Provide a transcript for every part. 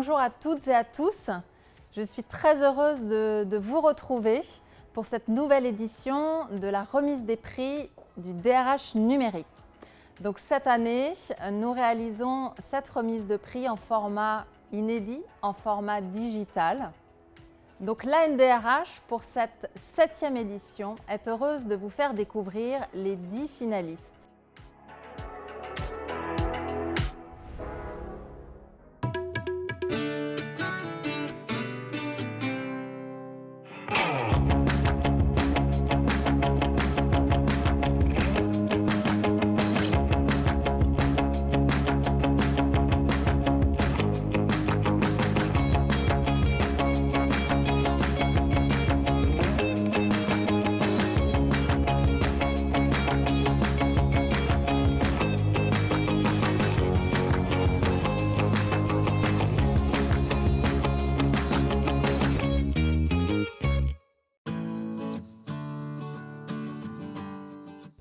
bonjour à toutes et à tous. Je suis très heureuse de vous retrouver pour cette nouvelle édition de la remise des prix du DRH numérique. Donc cette année, nous réalisons cette remise de prix en format inédit, en format digital. Donc l'ANDRH, pour cette 7e édition, est heureuse de vous faire découvrir les 10 finalistes.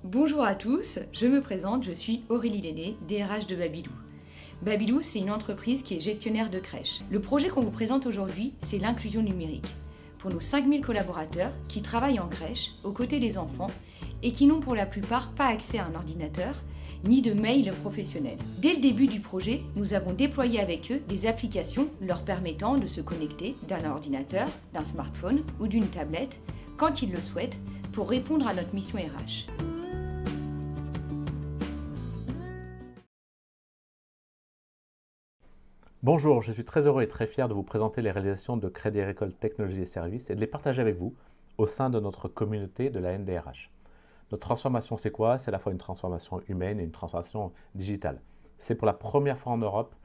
Bonjour à tous, je me présente, je suis Aurélie Lenné, DRH de Babylou. Babylou, c'est une entreprise qui est gestionnaire de crèches. Le projet qu'on vous présente aujourd'hui, c'est l'inclusion numérique. Pour nos 5000 collaborateurs qui travaillent en crèche, aux côtés des enfants, et qui n'ont pour la plupart pas accès à un ordinateur, ni de mail professionnel. Dès le début du projet, nous avons déployé avec eux des applications leur permettant de se connecter d'un ordinateur, d'un smartphone ou d'une tablette, quand ils le souhaitent, pour répondre à notre mission RH. Bonjour, je suis très heureux et très fier de vous présenter les réalisations de Crédit Agricole Technologies et Services et de les partager avec vous au sein de notre communauté de la NDRH. Notre transformation, c'est quoi? C'est à la fois une transformation humaine et une transformation digitale. C'est pour la première fois en Europe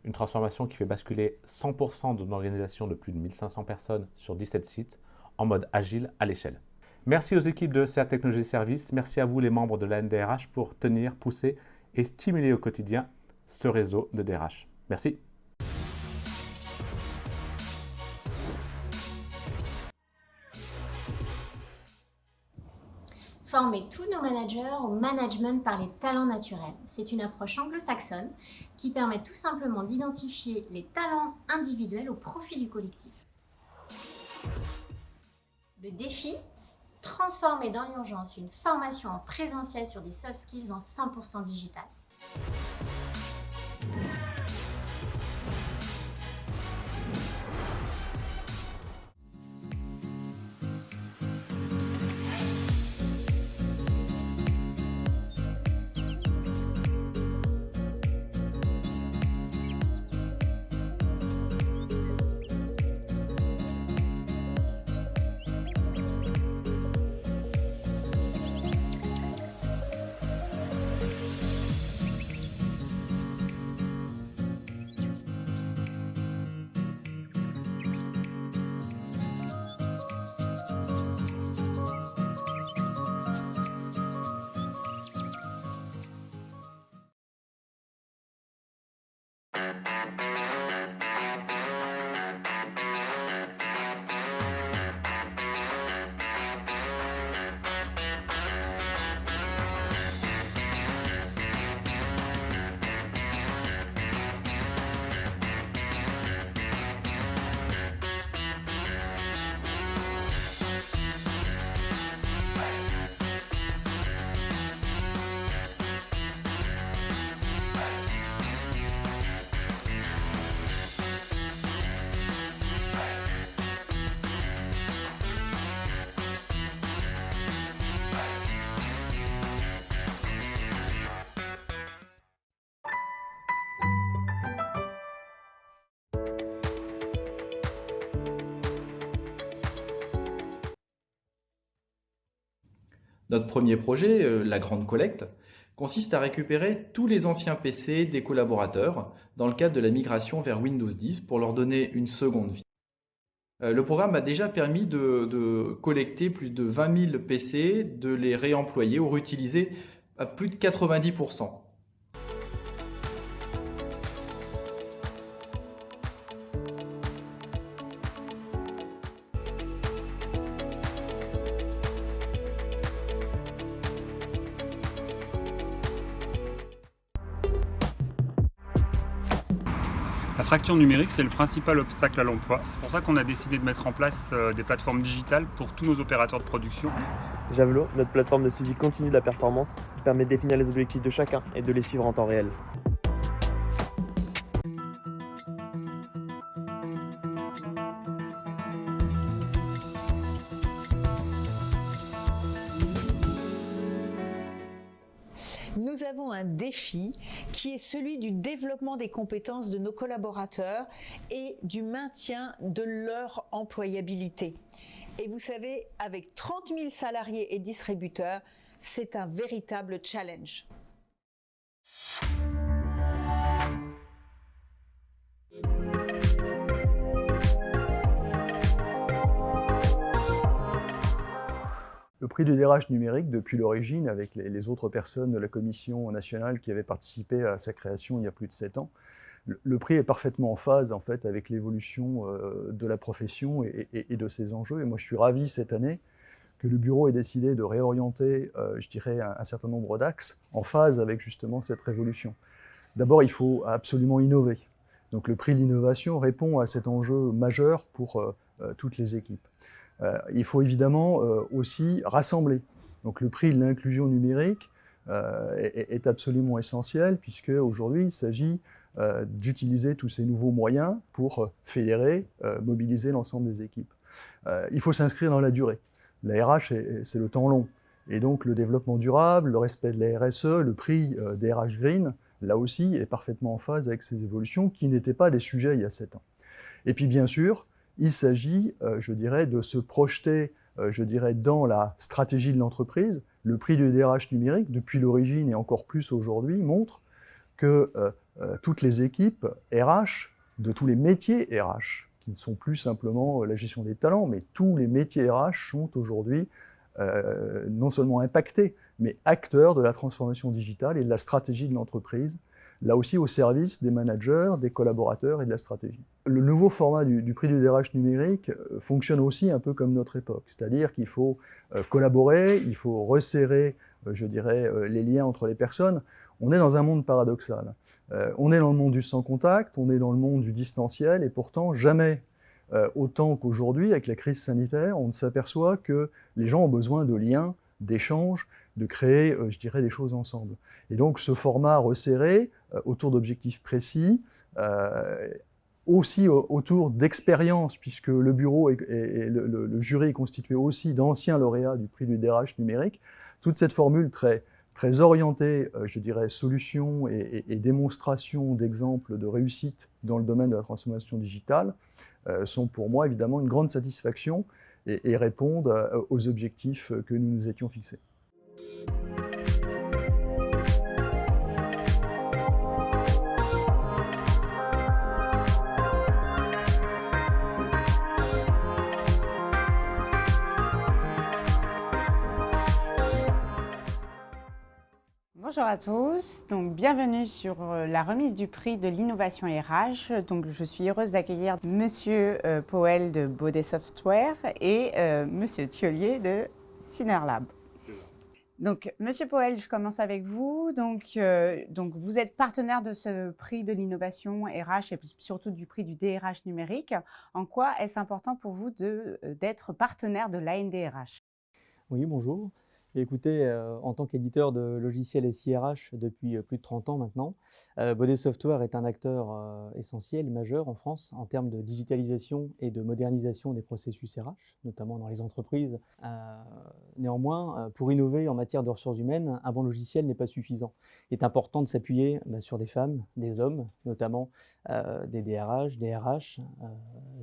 une transformation qui fait basculer 100% de notre organisation de plus de 1500 personnes sur 17 sites en mode agile à l'échelle. Merci aux équipes de CA Technologies et Services, merci à vous les membres de la NDRH pour tenir, pousser et stimuler au quotidien ce réseau de DRH. Merci. Former tous nos managers au management par les talents naturels. C'est une approche anglo-saxonne qui permet tout simplement d'identifier les talents individuels au profit du collectif. Le défi, transformer dans l'urgence une formation en présentiel sur des soft skills en 100% digital. Notre premier projet, la Grande Collecte, consiste à récupérer tous les anciens PC des collaborateurs dans le cadre de la migration vers Windows 10 pour leur donner une seconde vie. Le programme a déjà permis de collecter plus de 20 000 PC, de les réemployer ou réutiliser à plus de 90%. fracture numérique, c'est le principal obstacle à l'emploi. C'est pour ça qu'on a décidé de mettre en place des plateformes digitales pour tous nos opérateurs de production. Javelot, notre plateforme de suivi continu de la performance, permet de définir les objectifs de chacun et de les suivre en temps réel. Nous avons un défi qui est celui du développement des compétences de nos collaborateurs et du maintien de leur employabilité. Et vous savez, avec 30 000 salariés et distributeurs, c'est un véritable challenge. Le prix du DRH numérique, depuis l'origine, avec les autres personnes de la Commission nationale qui avaient participé à sa création il y a plus de 7 ans, le prix est parfaitement en phase en fait, avec l'évolution de la profession et de ses enjeux. Et moi, je suis ravi cette année que le bureau ait décidé de réorienter, je dirais, un certain nombre d'axes en phase avec justement cette révolution. D'abord, il faut absolument innover. Donc le prix de l'innovation répond à cet enjeu majeur pour toutes les équipes. Il faut évidemment aussi rassembler. Donc le prix de l'inclusion numérique est absolument essentiel puisque aujourd'hui il s'agit d'utiliser tous ces nouveaux moyens pour fédérer, mobiliser l'ensemble des équipes. Il faut s'inscrire dans la durée. La RH, c'est le temps long. Et donc le développement durable, le respect de la RSE, le prix des RH Green, là aussi, est parfaitement en phase avec ces évolutions qui n'étaient pas des sujets il y a 7 ans. Et puis bien sûr, il s'agit, je dirais, de se projeter, je dirais, dans la stratégie de l'entreprise. Le prix du DRH numérique, depuis l'origine et encore plus aujourd'hui, montre que toutes les équipes RH, de tous les métiers RH, qui ne sont plus simplement la gestion des talents, mais tous les métiers RH sont aujourd'hui non seulement impactés, mais acteurs de la transformation digitale et de la stratégie de l'entreprise, là aussi au service des managers, des collaborateurs et de la stratégie. Le nouveau format du prix du DRH numérique fonctionne aussi un peu comme notre époque, c'est-à-dire qu'il faut collaborer, il faut resserrer, je dirais, les liens entre les personnes. On est dans un monde paradoxal. On est dans le monde du sans contact, on est dans le monde du distanciel, et pourtant jamais autant qu'aujourd'hui, avec la crise sanitaire, on s'aperçoit que les gens ont besoin de liens, d'échanges, de créer, je dirais, des choses ensemble. Et donc ce format resserré, autour d'objectifs précis, aussi autour d'expériences, puisque le bureau et le jury est constitué aussi d'anciens lauréats du prix du DRH numérique, toute cette formule très orientée, je dirais, solutions et démonstration d'exemples de réussite dans le domaine de la transformation digitale, sont pour moi évidemment une grande satisfaction et répondent aux objectifs que nous nous étions fixés. Bonjour à tous, donc bienvenue sur la remise du prix de l'innovation RH. Donc je suis heureuse d'accueillir Monsieur Powell de Baudet Software et Monsieur Thiollier de Synerlab. Donc Monsieur Powell, je commence avec vous. Donc vous êtes partenaire de ce prix de l'innovation RH et surtout du prix du DRH numérique. En quoi est-ce important pour vous d'être partenaire de l'ANDRH? Oui, bonjour. Écoutez, en tant qu'éditeur de logiciels SIRH depuis plus de 30 ans maintenant, Baudet Software est un acteur essentiel, majeur en France en termes de digitalisation et de modernisation des processus RH, notamment dans les entreprises. Néanmoins, pour innover en matière de ressources humaines, un bon logiciel n'est pas suffisant. Il est important de s'appuyer sur des femmes, des hommes, notamment des DRH, des RH,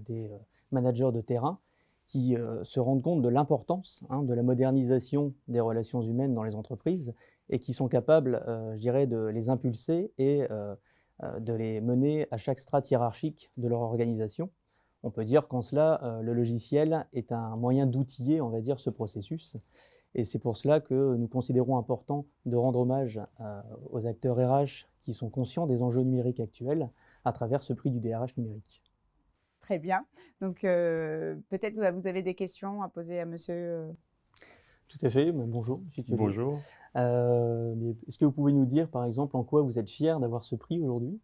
des managers de terrain, qui se rendent compte de l'importance de la modernisation des relations humaines dans les entreprises et qui sont capables, je dirais, de les impulser et de les mener à chaque strate hiérarchique de leur organisation. On peut dire qu'en cela, le logiciel est un moyen d'outiller, on va dire, ce processus. Et c'est pour cela que nous considérons important de rendre hommage aux acteurs RH qui sont conscients des enjeux numériques actuels à travers ce prix du DRH numérique. Très bien. Donc, peut-être vous avez des questions à poser à monsieur. Tout à fait. Bonjour, monsieur Thiollier. Bonjour. Est-ce que vous pouvez nous dire, par exemple, en quoi vous êtes fier d'avoir ce prix aujourd'hui?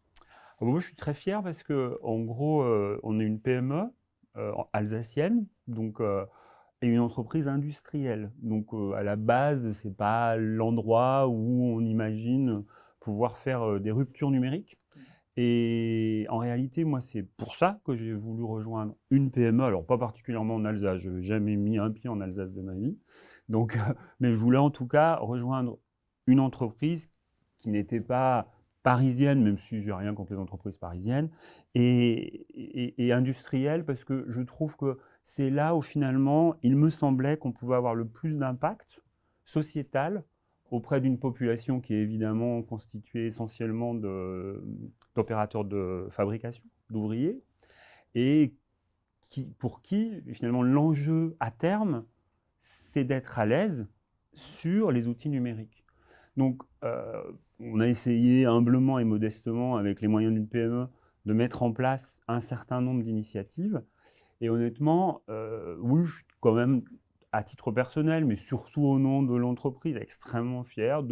Moi, je suis très fier parce qu'en gros, on est une PME alsacienne, donc, et une entreprise industrielle. Donc, à la base, ce n'est pas l'endroit où on imagine pouvoir faire des ruptures numériques. Et en réalité, moi, c'est pour ça que j'ai voulu rejoindre une PME, alors pas particulièrement en Alsace, je n'avais jamais mis un pied en Alsace de ma vie, donc, mais je voulais en tout cas rejoindre une entreprise qui n'était pas parisienne, même si je n'ai rien contre les entreprises parisiennes, et industrielle, parce que je trouve que c'est là où finalement, il me semblait qu'on pouvait avoir le plus d'impact sociétal auprès d'une population qui est évidemment constituée essentiellement d'opérateurs de fabrication, d'ouvriers, et pour qui, finalement, l'enjeu à terme, c'est d'être à l'aise sur les outils numériques. Donc, on a essayé humblement et modestement, avec les moyens d'une PME, de mettre en place un certain nombre d'initiatives. Et honnêtement, oui, je suis quand même, à titre personnel, mais surtout au nom de l'entreprise, extrêmement fier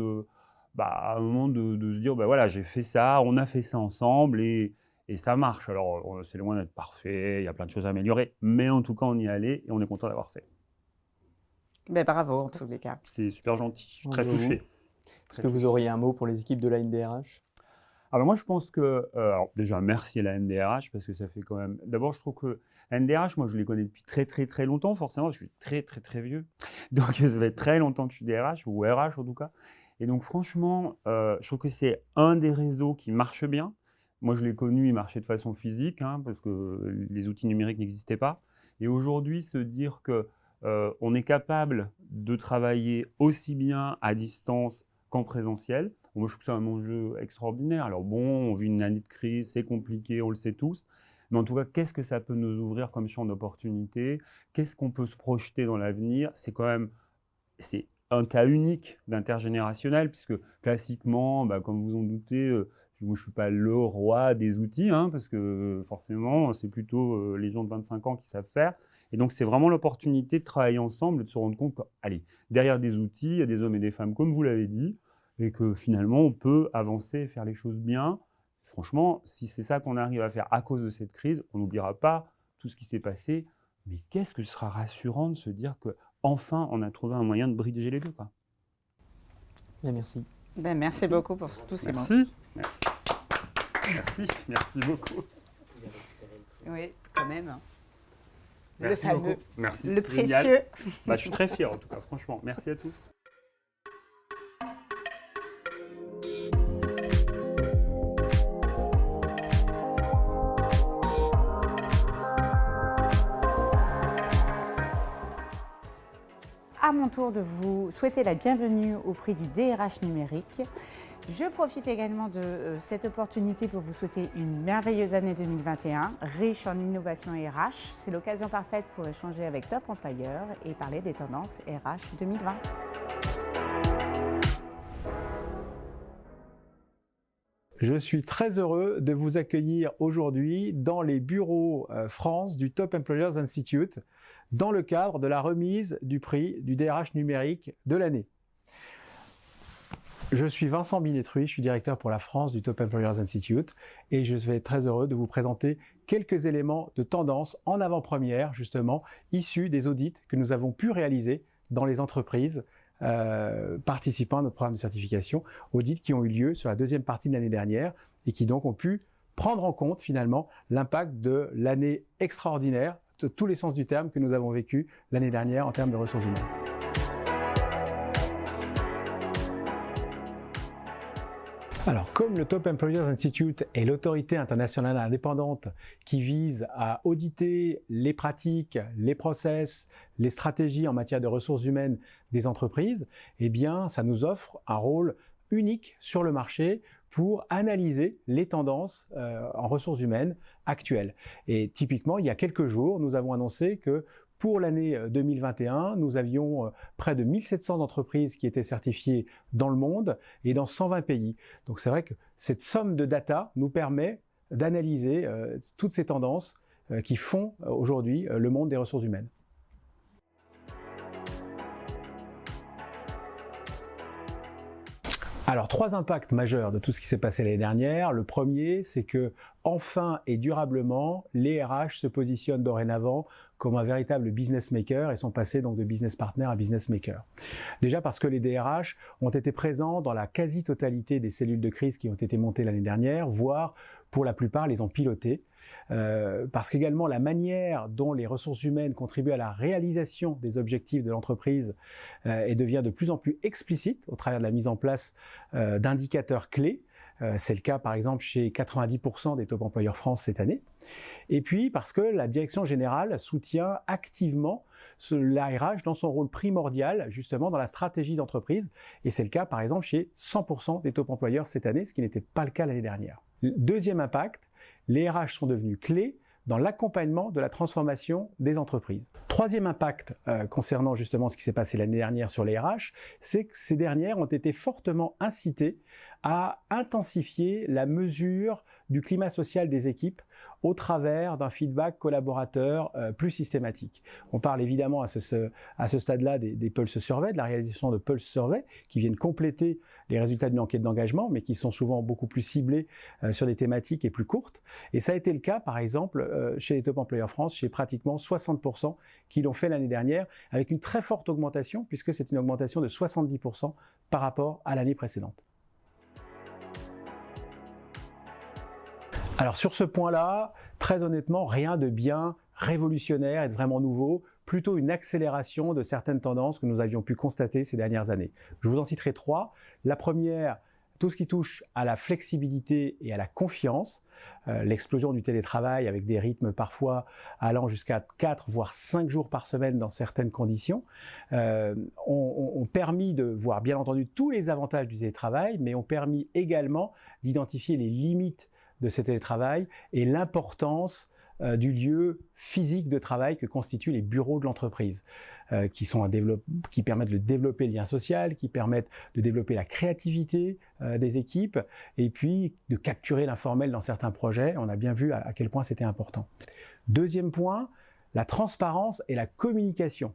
à un moment de se dire, voilà, j'ai fait ça, on a fait ça ensemble et ça marche. Alors, c'est loin d'être parfait, il y a plein de choses à améliorer, mais en tout cas, on y est allé et on est content d'avoir fait. Bravo, en tous les cas. C'est super gentil, je suis très touché. Est-ce que vous auriez un mot pour les équipes de la NDRH ? Alors moi, je pense que, alors déjà, merci à la NDRH, parce que ça fait quand même... D'abord, je trouve que la NDRH, moi, je les connais depuis très, très, très longtemps, forcément, je suis très, très, très vieux. Donc, ça fait très longtemps que je suis DRH, ou RH en tout cas. Et donc, franchement, je trouve que c'est un des réseaux qui marche bien. Moi, je l'ai connu, il marchait de façon physique, parce que les outils numériques n'existaient pas. Et aujourd'hui, se dire qu'on est capable de travailler aussi bien à distance qu'en présentiel, moi, je trouve que c'est un enjeu extraordinaire. Alors bon, on vit une année de crise, c'est compliqué, on le sait tous. Mais en tout cas, qu'est-ce que ça peut nous ouvrir comme champ d'opportunité? Qu'est-ce qu'on peut se projeter dans l'avenir? C'est un cas unique d'intergénérationnel, puisque classiquement, comme vous en doutez, moi, je ne suis pas le roi des outils, parce que forcément, c'est plutôt les gens de 25 ans qui savent faire. Et donc, c'est vraiment l'opportunité de travailler ensemble et de se rendre compte que, allez, derrière des outils, il y a des hommes et des femmes, comme vous l'avez dit, et que finalement, on peut avancer et faire les choses bien. Franchement, si c'est ça qu'on arrive à faire à cause de cette crise, on n'oubliera pas tout ce qui s'est passé. Mais qu'est-ce que ce sera rassurant de se dire qu'enfin, on a trouvé un moyen de bridger les deux, quoi. Bien, merci. Merci beaucoup pour tous ces mots. Merci beaucoup. Oui, quand même. Merci beaucoup. Merci. Le précieux. Je suis très fier en tout cas, franchement. Merci à tous. À mon tour de vous souhaiter la bienvenue au prix du DRH numérique. Je profite également de cette opportunité pour vous souhaiter une merveilleuse année 2021, riche en innovation RH. C'est l'occasion parfaite pour échanger avec Top Employeur et parler des tendances RH 2020. Je suis très heureux de vous accueillir aujourd'hui dans les bureaux France du Top Employers Institute dans le cadre de la remise du prix du DRH numérique de l'année. Je suis Vincent Binetruy, je suis directeur pour la France du Top Employers Institute et je vais être très heureux de vous présenter quelques éléments de tendance en avant-première justement issus des audits que nous avons pu réaliser dans les entreprises participant à notre programme de certification, audits qui ont eu lieu sur la deuxième partie de l'année dernière et qui donc ont pu prendre en compte finalement l'impact de l'année extraordinaire, de tous les sens du terme que nous avons vécu l'année dernière en termes de ressources humaines. Alors, comme le Top Employers Institute est l'autorité internationale indépendante qui vise à auditer les pratiques, les process, les stratégies en matière de ressources humaines des entreprises, eh bien, ça nous offre un rôle unique sur le marché pour analyser les tendances en ressources humaines actuelles. Et typiquement, il y a quelques jours, nous avons annoncé que pour l'année 2021, nous avions près de 1700 entreprises qui étaient certifiées dans le monde et dans 120 pays. Donc c'est vrai que cette somme de data nous permet d'analyser toutes ces tendances qui font aujourd'hui le monde des ressources humaines. Alors, 3 impacts majeurs de tout ce qui s'est passé l'année dernière. Le premier, c'est que enfin et durablement, les RH se positionnent dorénavant comme un véritable business maker et sont passés donc de business partner à business maker. Déjà parce que les DRH ont été présents dans la quasi-totalité des cellules de crise qui ont été montées l'année dernière, voire pour la plupart les ont pilotées. Parce qu'également la manière dont les ressources humaines contribuent à la réalisation des objectifs de l'entreprise et devient de plus en plus explicite au travers de la mise en place d'indicateurs clés. C'est le cas par exemple chez 90% des top employeurs France cette année. Et puis parce que la direction générale soutient activement l'ARH dans son rôle primordial justement dans la stratégie d'entreprise. Et c'est le cas par exemple chez 100% des top employeurs cette année, ce qui n'était pas le cas l'année dernière. Deuxième impact, les RH sont devenus clés dans l'accompagnement de la transformation des entreprises. Troisième impact concernant justement ce qui s'est passé l'année dernière sur les RH, c'est que ces dernières ont été fortement incitées à intensifier la mesure du climat social des équipes au travers d'un feedback collaborateur plus systématique. On parle évidemment à ce stade-là des Pulse Survey, de la réalisation de Pulse Survey, qui viennent compléter les résultats d'une enquête d'engagement, mais qui sont souvent beaucoup plus ciblés sur des thématiques et plus courtes. Et ça a été le cas, par exemple, chez les Top Employeurs France, chez pratiquement 60% qui l'ont fait l'année dernière, avec une très forte augmentation, puisque c'est une augmentation de 70% par rapport à l'année précédente. Alors sur ce point-là, très honnêtement, rien de bien révolutionnaire et de vraiment nouveau, plutôt une accélération de certaines tendances que nous avions pu constater ces dernières années. Je vous en citerai 3. La première, tout ce qui touche à la flexibilité et à la confiance, l'explosion du télétravail avec des rythmes parfois allant jusqu'à 4 voire 5 jours par semaine dans certaines conditions, ont permis de voir bien entendu tous les avantages du télétravail, mais ont permis également d'identifier les limites de ce télétravail et l'importance du lieu physique de travail que constituent les bureaux de l'entreprise, qui permettent de développer le lien social, qui permettent de développer la créativité des équipes et puis de capturer l'informel dans certains projets. On a bien vu à quel point c'était important. Deuxième point, la transparence et la communication.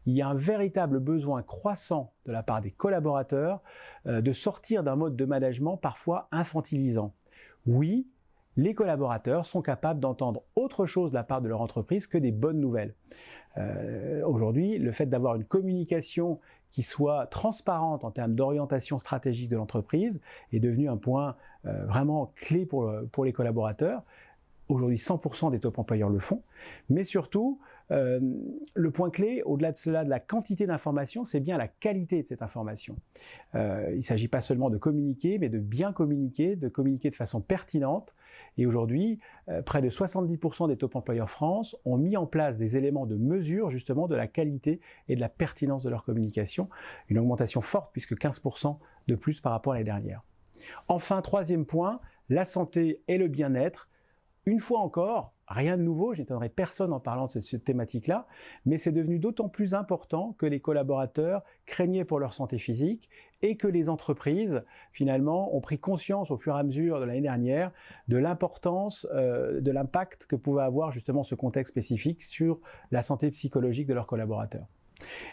Il y a un véritable besoin croissant de la part des collaborateurs de sortir d'un mode de management parfois infantilisant. Oui, les collaborateurs sont capables d'entendre autre chose de la part de leur entreprise que des bonnes nouvelles. Aujourd'hui, le fait d'avoir une communication qui soit transparente en termes d'orientation stratégique de l'entreprise est devenu un point vraiment clé pour les collaborateurs. Aujourd'hui, 100% des top employeurs le font, mais surtout, le point clé, au-delà de cela, de la quantité d'informations, c'est bien la qualité de cette information. Il ne s'agit pas seulement de communiquer, mais de bien communiquer, de communiquer de façon pertinente. Et aujourd'hui, près de 70% des top employeurs France ont mis en place des éléments de mesure justement de la qualité et de la pertinence de leur communication. Une augmentation forte puisque 15% de plus par rapport à l'année dernière. Enfin, troisième point, la santé et le bien-être. Une fois encore, rien de nouveau, je n'étonnerai personne en parlant de cette thématique-là, mais c'est devenu d'autant plus important que les collaborateurs craignaient pour leur santé physique et que les entreprises, finalement, ont pris conscience au fur et à mesure de l'année dernière de l'importance, de l'impact que pouvait avoir justement ce contexte spécifique sur la santé psychologique de leurs collaborateurs.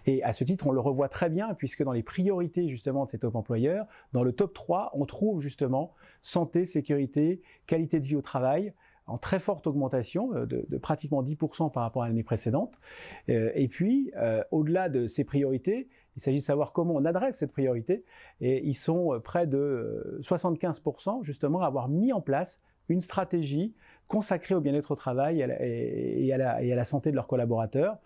Et à ce titre, on le revoit très bien puisque dans les priorités justement de ces top employeurs, dans le top 3, on trouve justement santé, sécurité, qualité de vie au travail, en très forte augmentation de pratiquement 10% par rapport à l'année précédente. Et puis, au-delà de ces priorités, il s'agit de savoir comment on adresse cette priorité. Et ils sont près de 75% justement à avoir mis en place une stratégie consacrée au bien-être au travail et à la santé de leurs collaborateurs,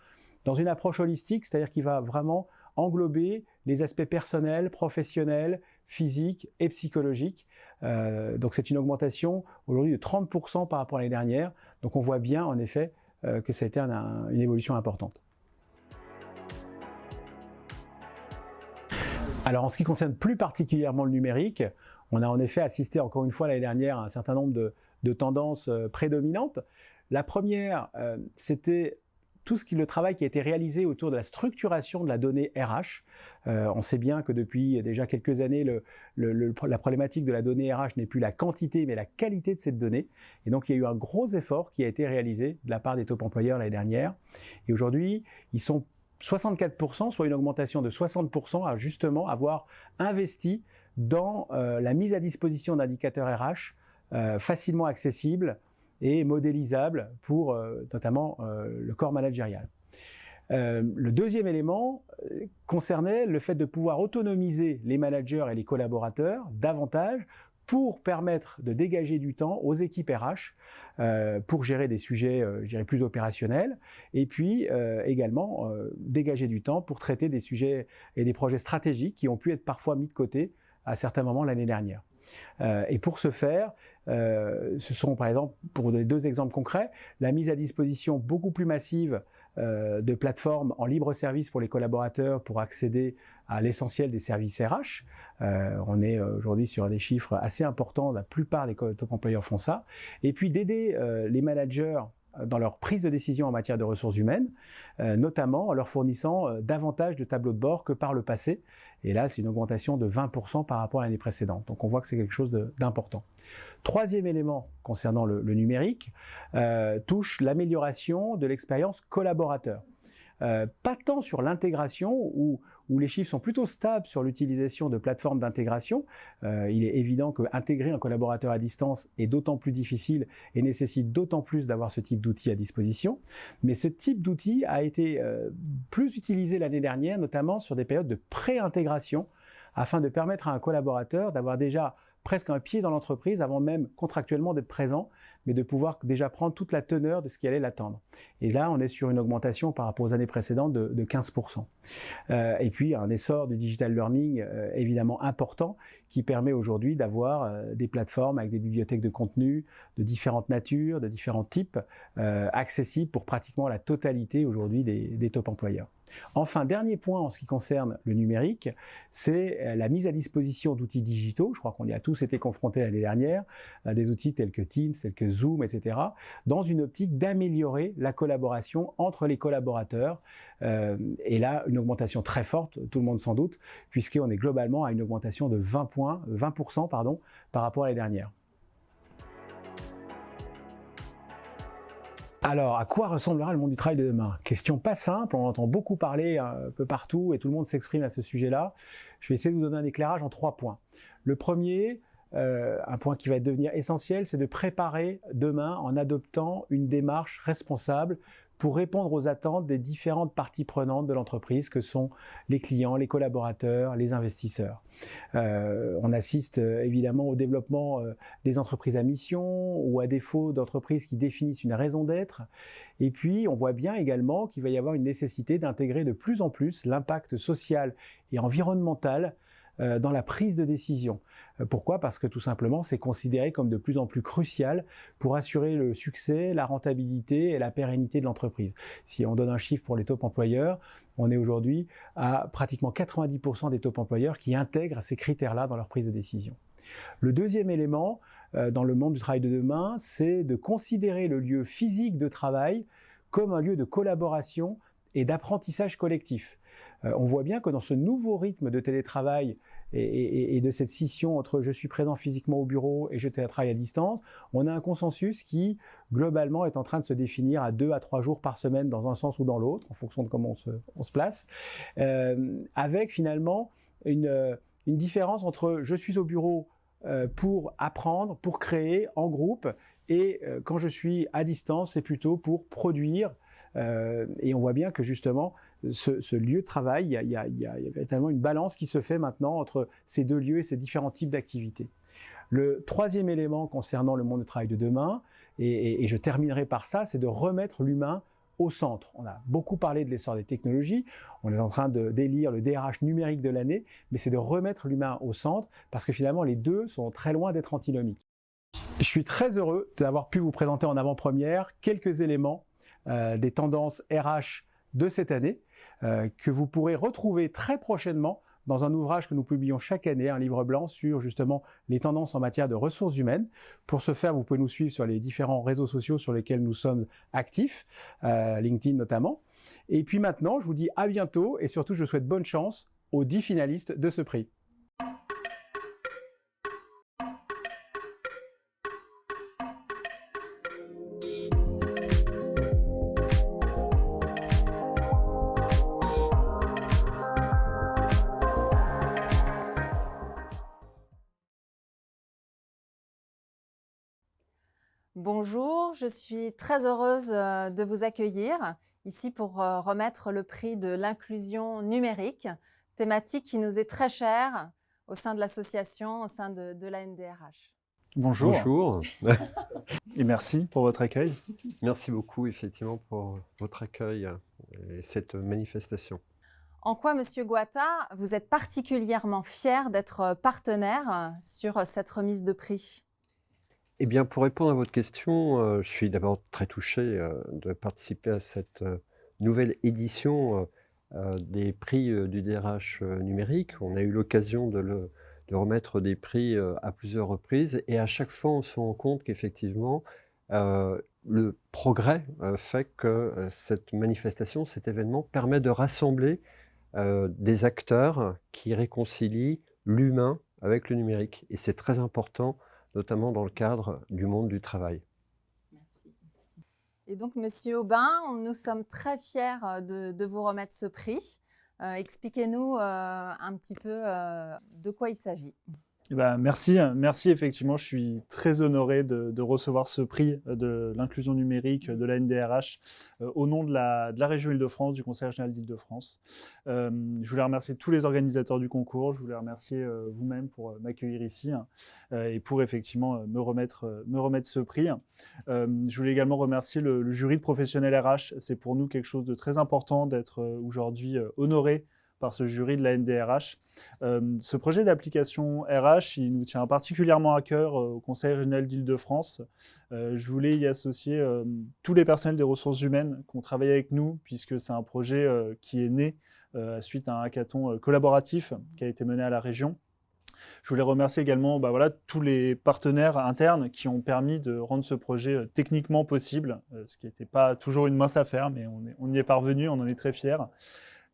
dans une approche holistique, c'est-à-dire qui va vraiment englober les aspects personnels, professionnels, physiques et psychologiques. Donc c'est une augmentation aujourd'hui de 30% par rapport à l'année dernière. Donc on voit bien en effet que ça a été une évolution importante. Alors en ce qui concerne plus particulièrement le numérique, on a en effet assisté encore une fois l'année dernière à un certain nombre de tendances prédominantes. La première, c'était tout le travail qui a été réalisé autour de la structuration de la donnée RH. On sait bien que depuis déjà quelques années, la problématique de la donnée RH n'est plus la quantité, mais la qualité de cette donnée. Et donc, il y a eu un gros effort qui a été réalisé de la part des top employeurs l'année dernière. Et aujourd'hui, ils sont 64%, soit une augmentation de 60%, à justement avoir investi dans la mise à disposition d'indicateurs RH facilement accessibles et modélisables pour notamment le corps managérial. Le deuxième élément concernait le fait de pouvoir autonomiser les managers et les collaborateurs davantage pour permettre de dégager du temps aux équipes RH pour gérer des sujets plus opérationnels et puis également dégager du temps pour traiter des sujets et des projets stratégiques qui ont pu être parfois mis de côté à certains moments l'année dernière. Et pour ce faire, ce sont par exemple, pour les deux exemples concrets, la mise à disposition beaucoup plus massive de plateformes en libre service pour les collaborateurs pour accéder à l'essentiel des services RH. On est aujourd'hui sur des chiffres assez importants, la plupart des top employeurs font ça. Et puis d'aider les managers dans leur prise de décision en matière de ressources humaines, notamment en leur fournissant davantage de tableaux de bord que par le passé. Et là, c'est une augmentation de 20% par rapport à l'année précédente. Donc on voit que c'est quelque chose d'important. Troisième élément concernant le numérique, touche l'amélioration de l'expérience collaborateur. Pas tant sur l'intégration, où les chiffres sont plutôt stables sur l'utilisation de plateformes d'intégration. Il est évident qu'intégrer un collaborateur à distance est d'autant plus difficile et nécessite d'autant plus d'avoir ce type d'outils à disposition. Mais ce type d'outil a été plus utilisé l'année dernière, notamment sur des périodes de pré-intégration, afin de permettre à un collaborateur d'avoir déjà presque un pied dans l'entreprise avant même contractuellement d'être présent, mais de pouvoir déjà prendre toute la teneur de ce qui allait l'attendre. Et là, on est sur une augmentation par rapport aux années précédentes de 15%. Et puis, un essor du digital learning évidemment important qui permet aujourd'hui d'avoir des plateformes avec des bibliothèques de contenu de différentes natures, de différents types, accessibles pour pratiquement la totalité aujourd'hui des top employeurs. Enfin, dernier point en ce qui concerne le numérique, c'est la mise à disposition d'outils digitaux. Je crois qu'on y a tous été confrontés l'année dernière, à des outils tels que Teams, tels que Zoom, etc., dans une optique d'améliorer la collaboration entre les collaborateurs. Et là, une augmentation très forte, tout le monde sans doute, puisqu'on est globalement à une augmentation de 20% par rapport à l'année dernière. Alors, à quoi ressemblera le monde du travail de demain? Question pas simple, on entend beaucoup parler un peu partout et tout le monde s'exprime à ce sujet-là. Je vais essayer de vous donner un éclairage en 3 points. Le premier, un point qui va devenir essentiel, c'est de préparer demain en adoptant une démarche responsable pour répondre aux attentes des différentes parties prenantes de l'entreprise que sont les clients, les collaborateurs, les investisseurs. On assiste évidemment au développement des entreprises à mission ou à défaut d'entreprises qui définissent une raison d'être. Et puis on voit bien également qu'il va y avoir une nécessité d'intégrer de plus en plus l'impact social et environnemental dans la prise de décision. Pourquoi? Parce que tout simplement, c'est considéré comme de plus en plus crucial pour assurer le succès, la rentabilité et la pérennité de l'entreprise. Si on donne un chiffre pour les top employeurs, on est aujourd'hui à pratiquement 90% des top employeurs qui intègrent ces critères-là dans leur prise de décision. Le deuxième élément dans le monde du travail de demain, c'est de considérer le lieu physique de travail comme un lieu de collaboration et d'apprentissage collectif. On voit bien que dans ce nouveau rythme de télétravail et de cette scission entre je suis présent physiquement au bureau et je télétravaille à distance, on a un consensus qui, globalement, est en train de se définir à 2 à 3 jours par semaine dans un sens ou dans l'autre, en fonction de comment on se place, avec finalement une différence entre je suis au bureau pour apprendre, pour créer en groupe, et quand je suis à distance, c'est plutôt pour produire. Et on voit bien que justement, ce lieu de travail, il y a véritablement une balance qui se fait maintenant entre ces deux lieux et ces différents types d'activités. Le troisième élément concernant le monde du travail de demain, et je terminerai par ça, c'est de remettre l'humain au centre. On a beaucoup parlé de l'essor des technologies, on est en train d'élire le DRH numérique de l'année, mais c'est de remettre l'humain au centre parce que finalement les deux sont très loin d'être antinomiques. Je suis très heureux d'avoir pu vous présenter en avant-première quelques éléments des tendances RH de cette année que vous pourrez retrouver très prochainement dans un ouvrage que nous publions chaque année, un livre blanc sur justement les tendances en matière de ressources humaines. Pour ce faire, vous pouvez nous suivre sur les différents réseaux sociaux sur lesquels nous sommes actifs, LinkedIn notamment. Et puis maintenant, je vous dis à bientôt et surtout, je souhaite bonne chance aux 10 finalistes de ce prix. Bonjour, je suis très heureuse de vous accueillir ici pour remettre le prix de l'inclusion numérique, thématique qui nous est très chère au sein de l'association, au sein de la NDRH. Bonjour. Bonjour. Et merci pour votre accueil. Merci beaucoup, effectivement, pour votre accueil et cette manifestation. En quoi, Monsieur Guatta, vous êtes particulièrement fier d'être partenaire sur cette remise de prix? Eh bien, pour répondre à votre question, je suis d'abord très touché de participer à cette nouvelle édition des prix du DRH numérique. On a eu l'occasion de remettre des prix à plusieurs reprises et à chaque fois, on se rend compte qu'effectivement, le progrès fait que cette manifestation, cet événement permet de rassembler des acteurs qui réconcilient l'humain avec le numérique. Et c'est très important, notamment dans le cadre du monde du travail. Merci. Et donc, Monsieur Aubin, nous sommes très fiers de vous remettre ce prix. Expliquez-nous un petit peu de quoi il s'agit. Eh ben, merci effectivement, je suis très honoré de recevoir ce prix de l'inclusion numérique de la NDRH au nom de la région Île-de-France, du Conseil régional d'Île-de-France. Je voulais remercier tous les organisateurs du concours, je voulais remercier vous-même pour m'accueillir ici et pour effectivement me remettre ce prix. Je voulais également remercier le jury de professionnels RH, c'est pour nous quelque chose de très important d'être aujourd'hui honoré par ce jury de la NDRH. Ce projet d'application RH, il nous tient particulièrement à cœur au Conseil régional d'Île-de-France. Je voulais y associer tous les personnels des ressources humaines qui ont travaillé avec nous, puisque c'est un projet qui est né suite à un hackathon collaboratif qui a été mené à la région. Je voulais remercier également tous les partenaires internes qui ont permis de rendre ce projet techniquement possible, ce qui n'était pas toujours une mince affaire, mais on y est parvenu, on en est très fiers.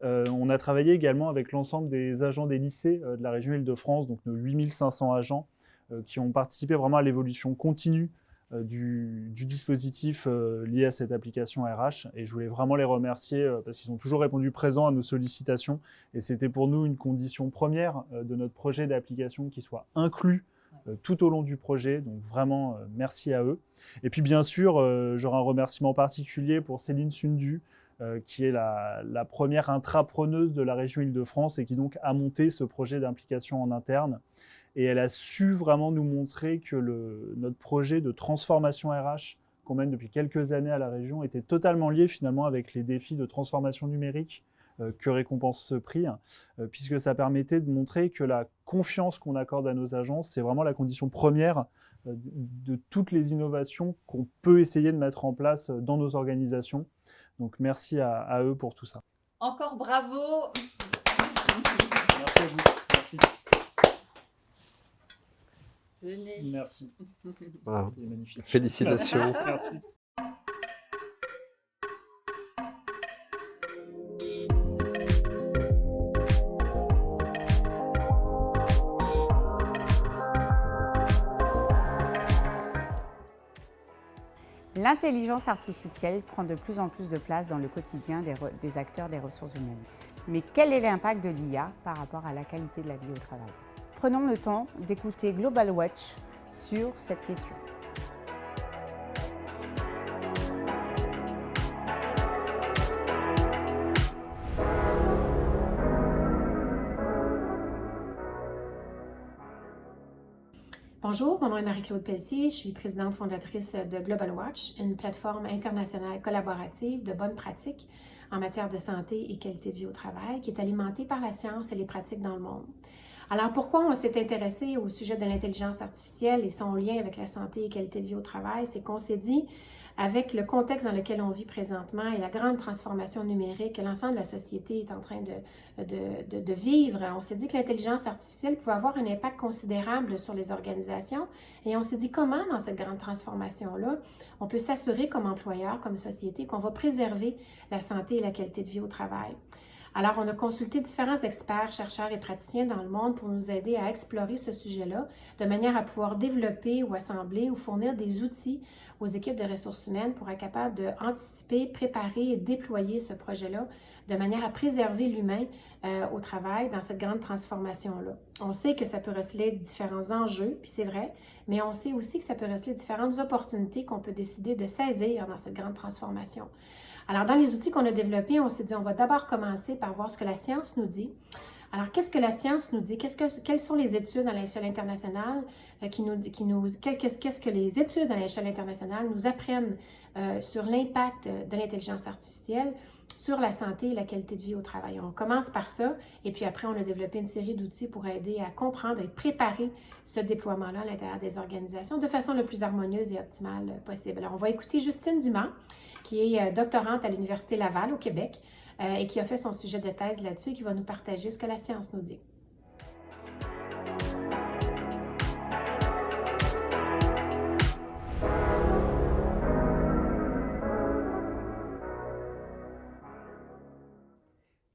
On a travaillé également avec l'ensemble des agents des lycées de la région Île-de-France, donc nos 8500 agents qui ont participé vraiment à l'évolution continue du dispositif lié à cette application RH. Et je voulais vraiment les remercier parce qu'ils ont toujours répondu présent à nos sollicitations. Et c'était pour nous une condition première de notre projet d'application qui soit inclus tout au long du projet. Donc vraiment, merci à eux. Et puis bien sûr, j'aurai un remerciement particulier pour Céline Sundu, qui est la première intrapreneuse de la région Île-de-France et qui donc a monté ce projet d'implication en interne. Et elle a su vraiment nous montrer que notre projet de transformation RH qu'on mène depuis quelques années à la région était totalement lié finalement avec les défis de transformation numérique que récompense ce prix, puisque ça permettait de montrer que la confiance qu'on accorde à nos agences, c'est vraiment la condition première de toutes les innovations qu'on peut essayer de mettre en place dans nos organisations. Donc merci à eux pour tout ça. Encore bravo. Merci à vous. Merci. Tenez. Merci. Voilà. C'est magnifique. Félicitations. Merci. L'intelligence artificielle prend de plus en plus de place dans le quotidien des acteurs des ressources humaines. Mais quel est l'impact de l'IA par rapport à la qualité de la vie au travail? Prenons le temps d'écouter Global Watch sur cette question. Bonjour, mon nom est Marie-Claude Pelletier, je suis présidente fondatrice de Global Watch, une plateforme internationale collaborative de bonnes pratiques en matière de santé et qualité de vie au travail qui est alimentée par la science et les pratiques dans le monde. Alors pourquoi on s'est intéressé au sujet de l'intelligence artificielle et son lien avec la santé et qualité de vie au travail? C'est qu'on s'est dit, avec le contexte dans lequel on vit présentement et la grande transformation numérique que l'ensemble de la société est en train de vivre, on s'est dit que l'intelligence artificielle pouvait avoir un impact considérable sur les organisations et on s'est dit comment dans cette grande transformation-là, on peut s'assurer comme employeur, comme société, qu'on va préserver la santé et la qualité de vie au travail. Alors, on a consulté différents experts, chercheurs et praticiens dans le monde pour nous aider à explorer ce sujet-là, de manière à pouvoir développer ou assembler ou fournir des outils aux équipes de ressources humaines pour être capable d'anticiper, préparer et déployer ce projet-là de manière à préserver l'humain au travail dans cette grande transformation-là. On sait que ça peut receler différents enjeux, puis c'est vrai, mais on sait aussi que ça peut receler différentes opportunités qu'on peut décider de saisir dans cette grande transformation. Alors, dans les outils qu'on a développés, on s'est dit, on va d'abord commencer par voir ce que la science nous dit. Alors, qu'est-ce que la science nous dit? Quelles sont les études à l'échelle internationale qu'est-ce que les études à l'échelle internationale nous apprennent sur l'impact de l'intelligence artificielle sur la santé et la qualité de vie au travail? On commence par ça, et puis après, on a développé une série d'outils pour aider à comprendre et préparer ce déploiement-là à l'intérieur des organisations de façon le plus harmonieuse et optimale possible. Alors, on va écouter Justine Diman, qui est doctorante à l'Université Laval au Québec et qui a fait son sujet de thèse là-dessus et qui va nous partager ce que la science nous dit.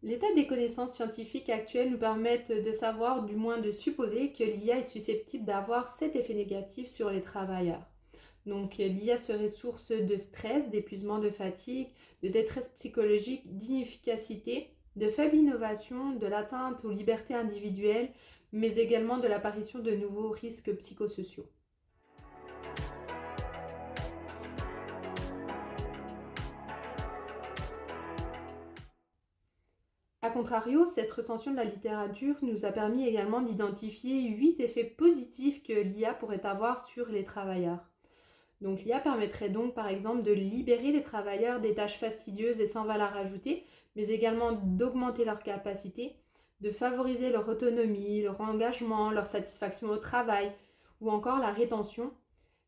L'état des connaissances scientifiques actuelles nous permettent de savoir, du moins de supposer, que l'IA est susceptible d'avoir cet effet négatif sur les travailleurs. Donc l'IA serait source de stress, d'épuisement, de fatigue, de détresse psychologique, d'inefficacité, de faible innovation, de l'atteinte aux libertés individuelles, mais également de l'apparition de nouveaux risques psychosociaux. A contrario, cette recension de la littérature nous a permis également d'identifier 8 effets positifs que l'IA pourrait avoir sur les travailleurs. Donc l'IA permettrait donc par exemple de libérer les travailleurs des tâches fastidieuses et sans valeur ajoutée, mais également d'augmenter leur capacité, de favoriser leur autonomie, leur engagement, leur satisfaction au travail ou encore la rétention,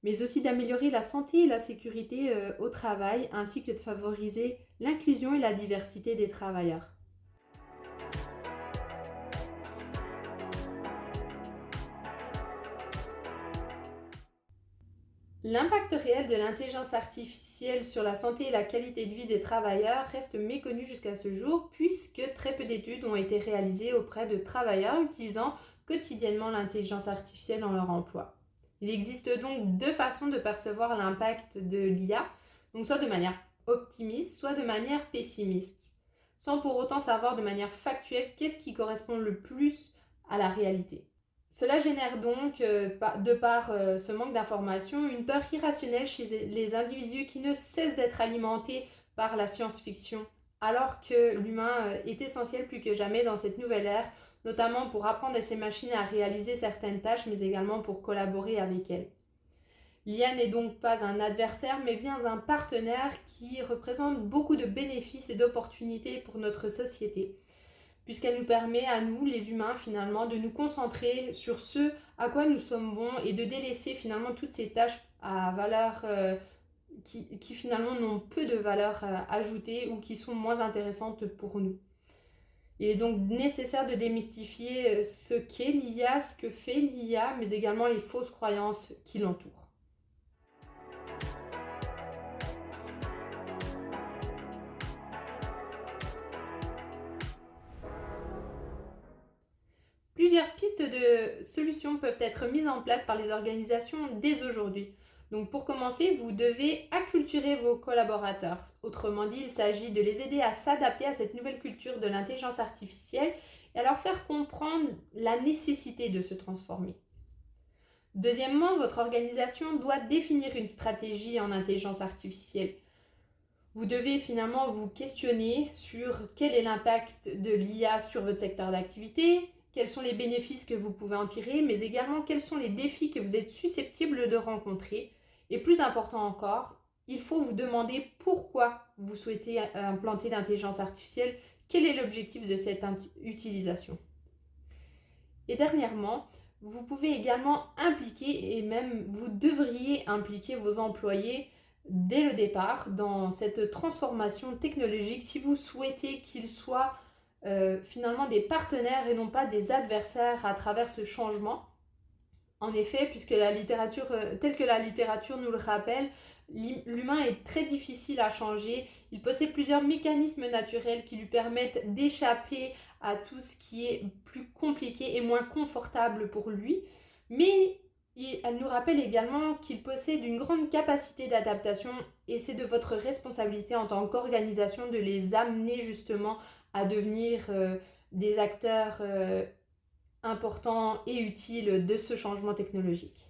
mais aussi d'améliorer la santé et la sécurité au travail, ainsi que de favoriser l'inclusion et la diversité des travailleurs. L'impact réel de l'intelligence artificielle sur la santé et la qualité de vie des travailleurs reste méconnu jusqu'à ce jour, puisque très peu d'études ont été réalisées auprès de travailleurs utilisant quotidiennement l'intelligence artificielle dans leur emploi. Il existe donc 2 façons de percevoir l'impact de l'IA, donc soit de manière optimiste, soit de manière pessimiste, sans pour autant savoir de manière factuelle qu'est-ce qui correspond le plus à la réalité. Cela génère donc, de par ce manque d'informations, une peur irrationnelle chez les individus qui ne cessent d'être alimentés par la science-fiction, alors que l'humain est essentiel plus que jamais dans cette nouvelle ère, notamment pour apprendre à ces machines à réaliser certaines tâches, mais également pour collaborer avec elles. L'IA n'est donc pas un adversaire, mais bien un partenaire qui représente beaucoup de bénéfices et d'opportunités pour notre société, puisqu'elle nous permet à nous, les humains, finalement, de nous concentrer sur ce à quoi nous sommes bons et de délaisser finalement toutes ces tâches à valeur qui finalement n'ont peu de valeur ajoutée ou qui sont moins intéressantes pour nous. Il est donc nécessaire de démystifier ce qu'est l'IA, ce que fait l'IA, mais également les fausses croyances qui l'entourent. Plusieurs pistes de solutions peuvent être mises en place par les organisations dès aujourd'hui. Donc pour commencer, vous devez acculturer vos collaborateurs. Autrement dit, il s'agit de les aider à s'adapter à cette nouvelle culture de l'intelligence artificielle et à leur faire comprendre la nécessité de se transformer. Deuxièmement, votre organisation doit définir une stratégie en intelligence artificielle. Vous devez finalement vous questionner sur quel est l'impact de l'IA sur votre secteur d'activité, quels sont les bénéfices que vous pouvez en tirer, mais également quels sont les défis que vous êtes susceptibles de rencontrer. Et plus important encore, il faut vous demander pourquoi vous souhaitez implanter l'intelligence artificielle, quel est l'objectif de cette utilisation. Et dernièrement, vous pouvez également impliquer, et même vous devriez impliquer vos employés dès le départ dans cette transformation technologique si vous souhaitez qu'ils soient finalement des partenaires et non pas des adversaires à travers ce changement. En effet, puisque la littérature, telle que la littérature nous le rappelle, L'humain est très difficile à changer. Il possède plusieurs mécanismes naturels qui lui permettent d'échapper à tout ce qui est plus compliqué et moins confortable pour lui. Mais elle nous rappelle également qu'il possède une grande capacité d'adaptation et c'est de votre responsabilité en tant qu'organisation de les amener justement à devenir des acteurs importants et utiles de ce changement technologique.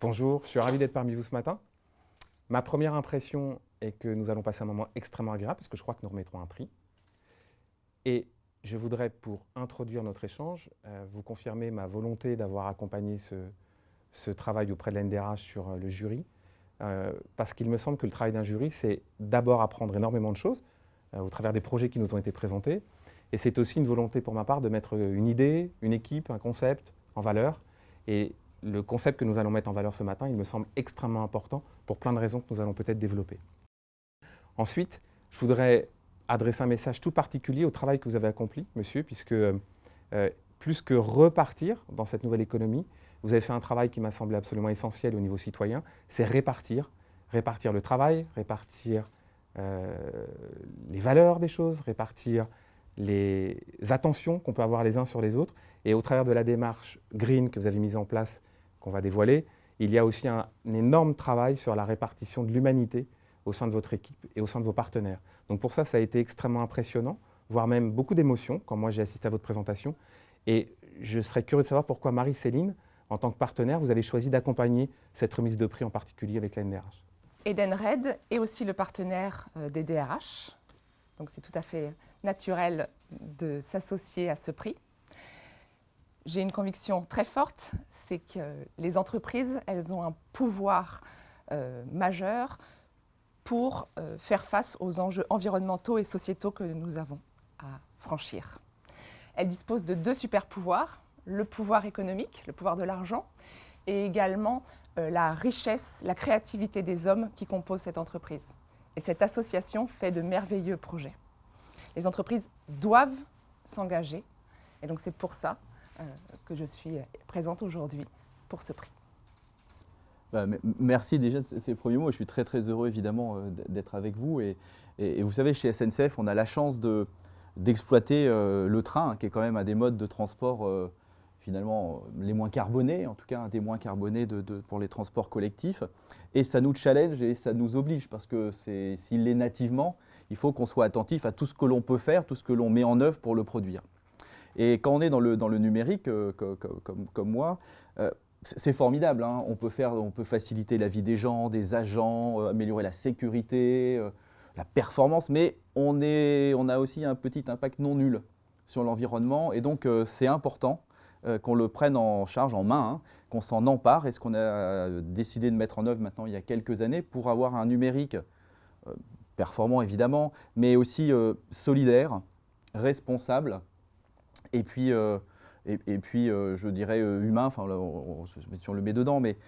Bonjour, je suis ravi d'être parmi vous ce matin. Ma première impression est que nous allons passer un moment extrêmement agréable parce que je crois que nous remettrons un prix. Et je voudrais, pour introduire notre échange, vous confirmer ma volonté d'avoir accompagné ce travail auprès de la NDRH sur le jury. Parce qu'il me semble que le travail d'un jury, c'est d'abord apprendre énormément de choses au travers des projets qui nous ont été présentés. Et c'est aussi une volonté pour ma part de mettre une idée, une équipe, un concept en valeur. Et le concept que nous allons mettre en valeur ce matin, il me semble extrêmement important pour plein de raisons que nous allons peut-être développer. Ensuite, je voudrais adresser un message tout particulier au travail que vous avez accompli, monsieur, puisque plus que repartir dans cette nouvelle économie, vous avez fait un travail qui m'a semblé absolument essentiel au niveau citoyen, c'est répartir le travail, répartir les valeurs des choses, répartir les attentions qu'on peut avoir les uns sur les autres. Et au travers de la démarche Green que vous avez mise en place, qu'on va dévoiler, il y a aussi un énorme travail sur la répartition de l'humanité au sein de votre équipe et au sein de vos partenaires. Donc pour ça a été extrêmement impressionnant, voire même beaucoup d'émotions quand moi j'ai assisté à votre présentation. Et je serais curieux de savoir pourquoi Marie-Céline, en tant que partenaire, vous avez choisi d'accompagner cette remise de prix en particulier avec la NDRH. Edenred est aussi le partenaire des DRH, donc c'est tout à fait naturel de s'associer à ce prix. J'ai une conviction très forte, c'est que les entreprises, elles ont un pouvoir majeur pour faire face aux enjeux environnementaux et sociétaux que nous avons à franchir. Elles disposent de deux super pouvoirs, le pouvoir économique, le pouvoir de l'argent, et également la richesse, la créativité des hommes qui composent cette entreprise. Et cette association fait de merveilleux projets. Les entreprises doivent s'engager, et donc c'est pour ça que je suis présente aujourd'hui pour ce prix. Merci déjà de ces premiers mots. Je suis très très heureux évidemment d'être avec vous. Et vous savez, chez SNCF, on a la chance d'exploiter le train, qui est quand même un des modes de transport finalement les moins carbonés, en tout cas un des moins carbonés pour les transports collectifs. Et ça nous challenge et ça nous oblige, parce que s'il l'est nativement, il faut qu'on soit attentif à tout ce que l'on peut faire, tout ce que l'on met en œuvre pour le produire. Et quand on est dans le numérique, comme moi, c'est formidable, hein. On peut faciliter la vie des gens, des agents, améliorer la sécurité, la performance, mais on a aussi un petit impact non nul sur l'environnement. Et donc, c'est important qu'on le prenne en charge, en main, hein, qu'on s'en empare. Et ce qu'on a décidé de mettre en œuvre maintenant il y a quelques années pour avoir un numérique performant, évidemment, mais aussi solidaire, responsable, et puis, je dirais humain, enfin, si on le met dedans, mais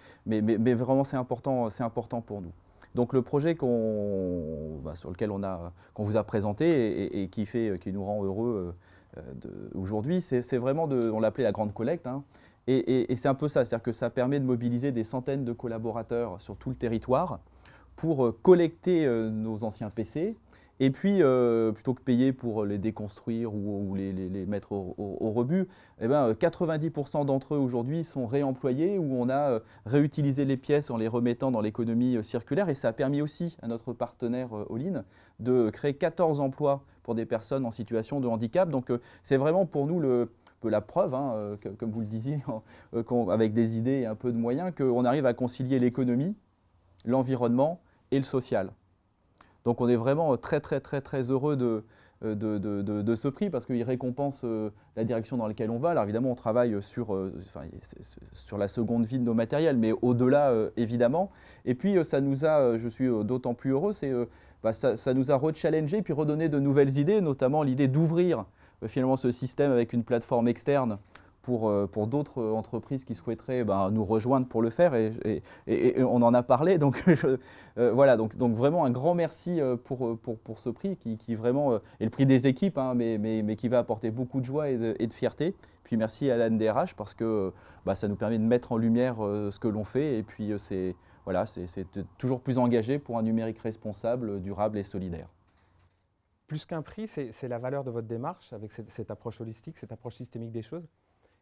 vraiment c'est important pour nous. Donc le projet sur lequel qu'on vous a présenté et qui nous rend heureux aujourd'hui, c'est vraiment, on l'appelait la grande collecte, hein, et c'est un peu ça, c'est-à-dire que ça permet de mobiliser des centaines de collaborateurs sur tout le territoire pour collecter nos anciens PC. Et puis, plutôt que payer pour les déconstruire ou les mettre au rebut, 90% d'entre eux aujourd'hui sont réemployés, où on a réutilisé les pièces en les remettant dans l'économie circulaire. Et ça a permis aussi à notre partenaire Olin de créer 14 emplois pour des personnes en situation de handicap. Donc c'est vraiment pour nous la preuve, hein, comme vous le disiez, avec des idées et un peu de moyens, qu'on arrive à concilier l'économie, l'environnement et le social. Donc on est vraiment très heureux de ce prix, parce qu'il récompense la direction dans laquelle on va. Alors évidemment, on travaille sur la seconde vie de nos matériels, mais au-delà, évidemment. Et puis je suis d'autant plus heureux, ça nous a rechallengé, puis redonné de nouvelles idées, notamment l'idée d'ouvrir finalement ce système avec une plateforme externe pour d'autres entreprises qui souhaiteraient nous rejoindre pour le faire et on en a parlé. Donc voilà, donc vraiment un grand merci pour ce prix qui vraiment est le prix des équipes, hein, mais qui va apporter beaucoup de joie et de fierté. Puis merci à l'ANDRH parce que ça nous permet de mettre en lumière ce que l'on fait et puis c'est toujours plus engagé pour un numérique responsable, durable et solidaire. Plus qu'un prix, c'est la valeur de votre démarche avec cette approche holistique, cette approche systémique des choses.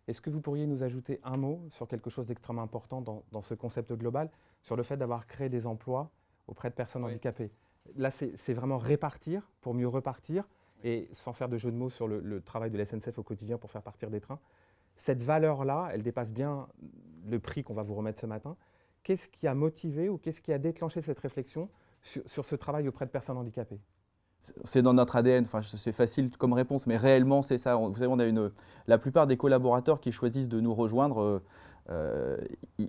Est-ce que vous pourriez nous ajouter un mot sur quelque chose d'extrêmement important dans ce concept global, sur le fait d'avoir créé des emplois auprès de personnes handicapées? Là, c'est vraiment répartir pour mieux repartir et sans faire de jeu de mots sur le travail de la SNCF au quotidien pour faire partir des trains. Cette valeur-là, elle dépasse bien le prix qu'on va vous remettre ce matin. Qu'est-ce qui a motivé ou qu'est-ce qui a déclenché cette réflexion sur ce travail auprès de personnes handicapées? C'est dans notre ADN, enfin, c'est facile comme réponse, mais réellement c'est ça. Vous savez, la plupart des collaborateurs qui choisissent de nous rejoindre,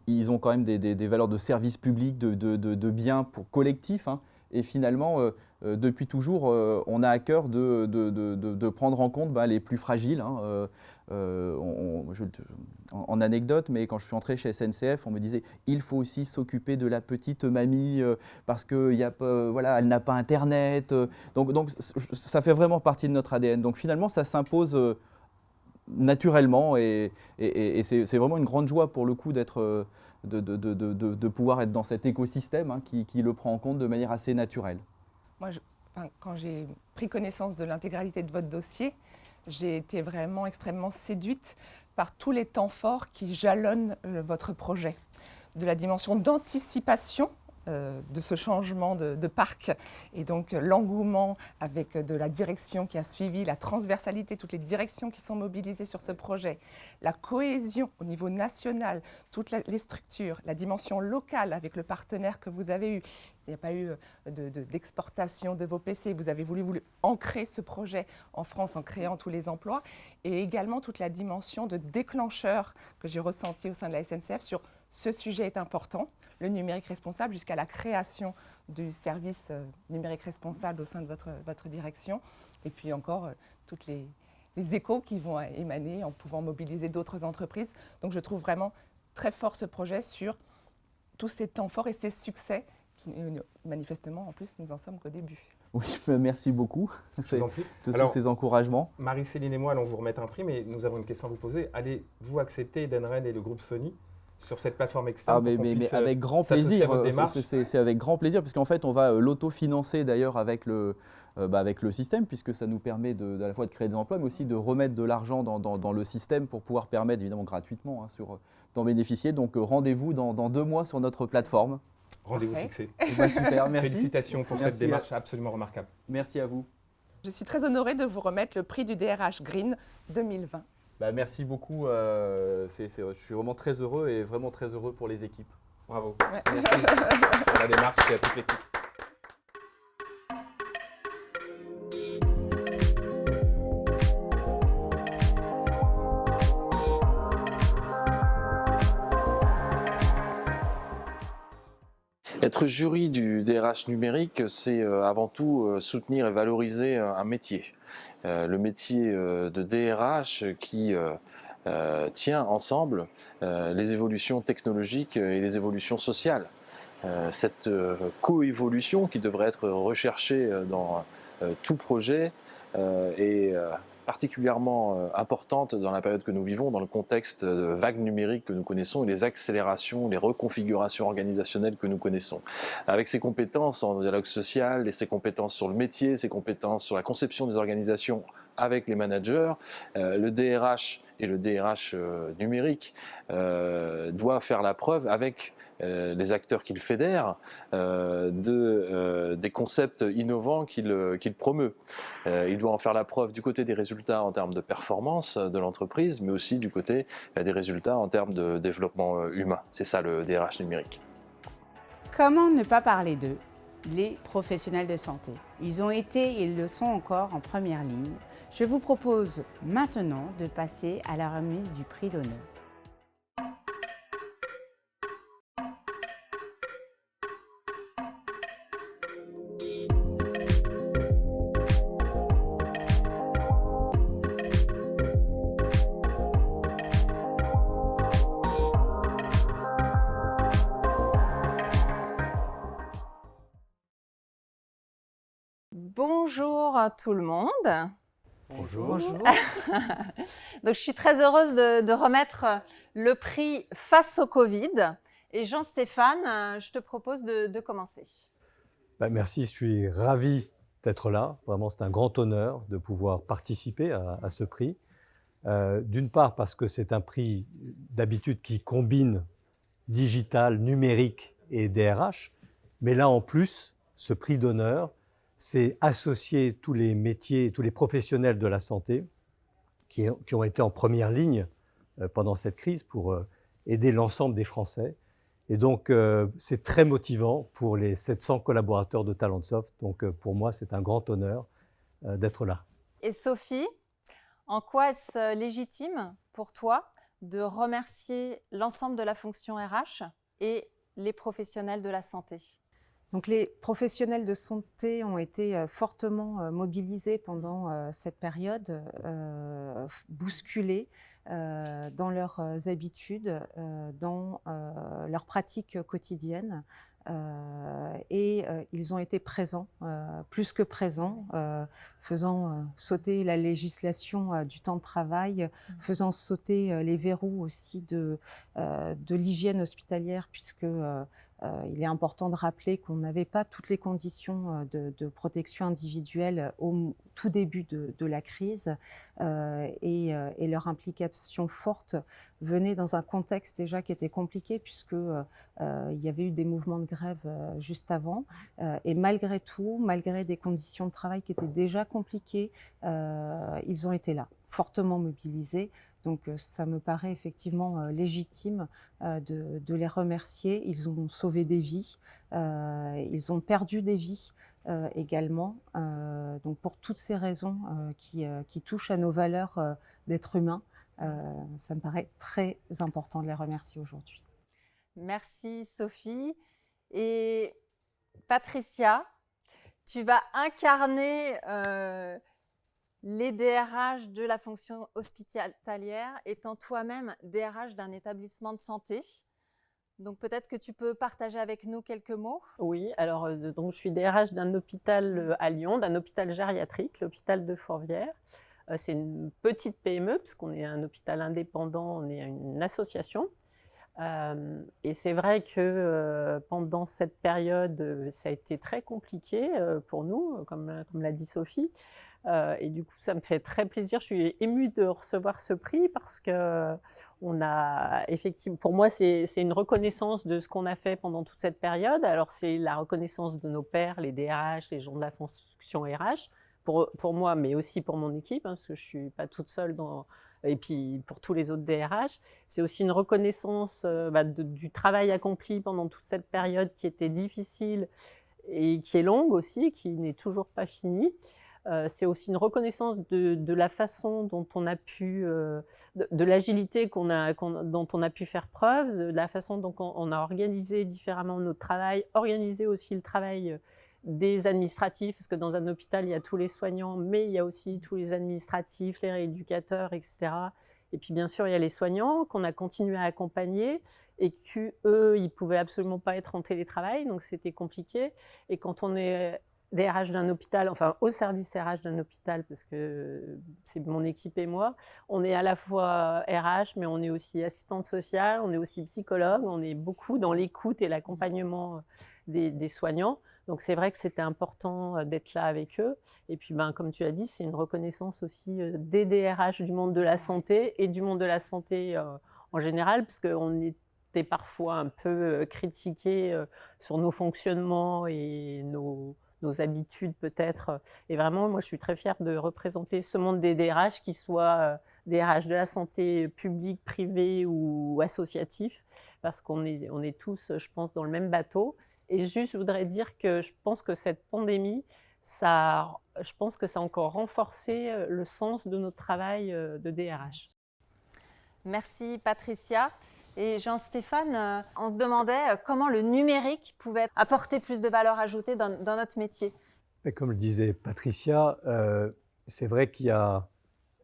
ils ont quand même des valeurs de service public, de bien collectif. Hein, et finalement, depuis toujours, on a à cœur de prendre en compte les plus fragiles. Hein, en anecdote, mais quand je suis entré chez SNCF, on me disait il faut aussi s'occuper de la petite mamie parce qu'elle n'a pas Internet. Donc ça fait vraiment partie de notre ADN. Donc finalement, ça s'impose naturellement et c'est vraiment une grande joie pour le coup d'être, de pouvoir être dans cet écosystème hein, qui le prend en compte de manière assez naturelle. Moi, quand j'ai pris connaissance de l'intégralité de votre dossier, j'ai été vraiment extrêmement séduite par tous les temps forts qui jalonnent votre projet. De la dimension d'anticipation de ce changement de parc et donc l'engouement avec de la direction qui a suivi, la transversalité, toutes les directions qui sont mobilisées sur ce projet, la cohésion au niveau national, toutes les structures, la dimension locale avec le partenaire que vous avez eu. Il n'y a pas eu d'exportation de vos PC, vous avez voulu ancrer ce projet en France en créant tous les emplois et également toute la dimension de déclencheur que j'ai ressenti au sein de la SNCF sur ce sujet est important, le numérique responsable, jusqu'à la création du service numérique responsable au sein de votre direction. Et puis encore, tous les échos qui vont émaner en pouvant mobiliser d'autres entreprises. Donc je trouve vraiment très fort ce projet sur tous ces temps forts et ces succès qui, manifestement, en plus, nous en sommes qu'au début. Oui, merci beaucoup. Tous ces encouragements. Marie-Céline et moi allons vous remettre un prix, mais nous avons une question à vous poser. Allez-vous accepter Edenred et le groupe Sony sur cette plateforme externe mais avec grand plaisir. C'est avec grand plaisir, parce qu'en fait, on va l'autofinancer d'ailleurs avec le système, puisque ça nous permet à la fois de créer des emplois, mais aussi de remettre de l'argent dans le système pour pouvoir permettre, évidemment gratuitement, hein, d'en bénéficier. Donc rendez-vous dans 2 mois sur notre plateforme. Rendez-vous fixé. Super, merci. Félicitations pour cette démarche absolument remarquable. Merci à vous. Je suis très honorée de vous remettre le prix du DRH Green 2020. Merci beaucoup. Je suis vraiment très heureux et vraiment très heureux pour les équipes. Bravo. Ouais. Merci pour la démarche et à toute l'équipe. Être jury du DRH numérique, c'est avant tout soutenir et valoriser un métier. Le métier de DRH qui tient ensemble les évolutions technologiques et les évolutions sociales. Cette coévolution qui devrait être recherchée dans tout projet est particulièrement importante dans la période que nous vivons, dans le contexte de vague numérique que nous connaissons et les accélérations, les reconfigurations organisationnelles que nous connaissons. Avec ses compétences en dialogue social et ses compétences sur le métier, ses compétences sur la conception des organisations avec les managers, le DRH et le DRH numérique doit faire la preuve avec les acteurs qu'il fédère des concepts innovants qu'il promeut. Il doit en faire la preuve du côté des résultats en termes de performance de l'entreprise, mais aussi du côté des résultats en termes de développement humain. C'est ça le DRH numérique. Comment ne pas parler d'eux ? Les professionnels de santé. Ils ont été et ils le sont encore en première ligne. Je vous propose maintenant de passer à la remise du prix d'honneur. tout le monde. Bonjour. Donc, je suis très heureuse de remettre le prix face au Covid. Et Jean-Stéphane, je te propose de commencer. Merci, je suis ravi d'être là. Vraiment, c'est un grand honneur de pouvoir participer à ce prix. D'une part, parce que c'est un prix d'habitude qui combine digital, numérique et DRH. Mais là, en plus, ce prix d'honneur, c'est associer tous les métiers, tous les professionnels de la santé qui ont été en première ligne pendant cette crise pour aider l'ensemble des Français. Et donc, c'est très motivant pour les 700 collaborateurs de Talentsoft. Donc, pour moi, c'est un grand honneur d'être là. Et Sophie, en quoi est-ce légitime pour toi de remercier l'ensemble de la fonction RH et les professionnels de la santé? Donc, les professionnels de santé ont été fortement mobilisés pendant cette période, bousculés dans leurs habitudes, dans leurs pratiques quotidiennes. Et ils ont été présents, plus que présents, faisant sauter la législation du temps de travail, faisant sauter les verrous aussi de l'hygiène hospitalière, puisque il est important de rappeler qu'on n'avait pas toutes les conditions de protection individuelle au tout début de la crise, et leur implication forte venait dans un contexte déjà qui était compliqué, puisque il y avait eu des mouvements de grève juste avant, et malgré tout, malgré des conditions de travail qui étaient déjà compliquées, ils ont été là, fortement mobilisés. Donc ça me paraît effectivement légitime de les remercier. Ils ont sauvé des vies, ils ont perdu des vies également. Donc pour toutes ces raisons qui touchent à nos valeurs d'être humain, ça me paraît très important de les remercier aujourd'hui. Merci Sophie. Et Patricia, tu vas incarner les DRH de la fonction hospitalière, étant toi-même DRH d'un établissement de santé. Donc peut-être que tu peux partager avec nous quelques mots. Oui, alors donc je suis DRH d'un hôpital à Lyon, d'un hôpital gériatrique, l'hôpital de Fourvière. C'est une petite PME, puisqu'on est un hôpital indépendant, on est une association. Et c'est vrai que pendant cette période, ça a été très compliqué pour nous, comme l'a dit Sophie. Et du coup, ça me fait très plaisir. Je suis émue de recevoir ce prix parce que on a effectivement, pour moi, c'est une reconnaissance de ce qu'on a fait pendant toute cette période. Alors, c'est la reconnaissance de nos pairs, les DRH, les gens de la fonction RH, pour moi, mais aussi pour mon équipe, hein, parce que je ne suis pas toute seule et puis pour tous les autres DRH. C'est aussi une reconnaissance du travail accompli pendant toute cette période qui était difficile et qui est longue aussi, qui n'est toujours pas finie. C'est aussi une reconnaissance de la façon dont on a pu, de l'agilité dont on a pu faire preuve, de la façon dont on a organisé différemment notre travail, organisé aussi le travail des administratifs, parce que dans un hôpital, il y a tous les soignants, mais il y a aussi tous les administratifs, les rééducateurs, etc. Et puis bien sûr, il y a les soignants qu'on a continué à accompagner et qu'eux, ils ne pouvaient absolument pas être en télétravail, donc c'était compliqué. Et quand on est DRH d'un hôpital, enfin au service RH d'un hôpital, parce que c'est mon équipe et moi, on est à la fois RH, mais on est aussi assistante sociale, on est aussi psychologue, on est beaucoup dans l'écoute et l'accompagnement des soignants. Donc c'est vrai que c'était important d'être là avec eux. Et puis comme tu as dit, c'est une reconnaissance aussi des DRH du monde de la santé et du monde de la santé en général, parce qu'on était parfois un peu critiqués sur nos fonctionnements et nos habitudes peut-être. Et vraiment, moi, je suis très fière de représenter ce monde des DRH, qui soient DRH de la santé publique, privée ou associatif, parce qu'on est tous, je pense, dans le même bateau. Et juste, je voudrais dire que je pense que cette pandémie, je pense que ça a encore renforcé le sens de notre travail de DRH. Merci Patricia. Et Jean-Stéphane, on se demandait comment le numérique pouvait apporter plus de valeur ajoutée dans notre métier. Mais comme le disait Patricia, c'est vrai qu'il y a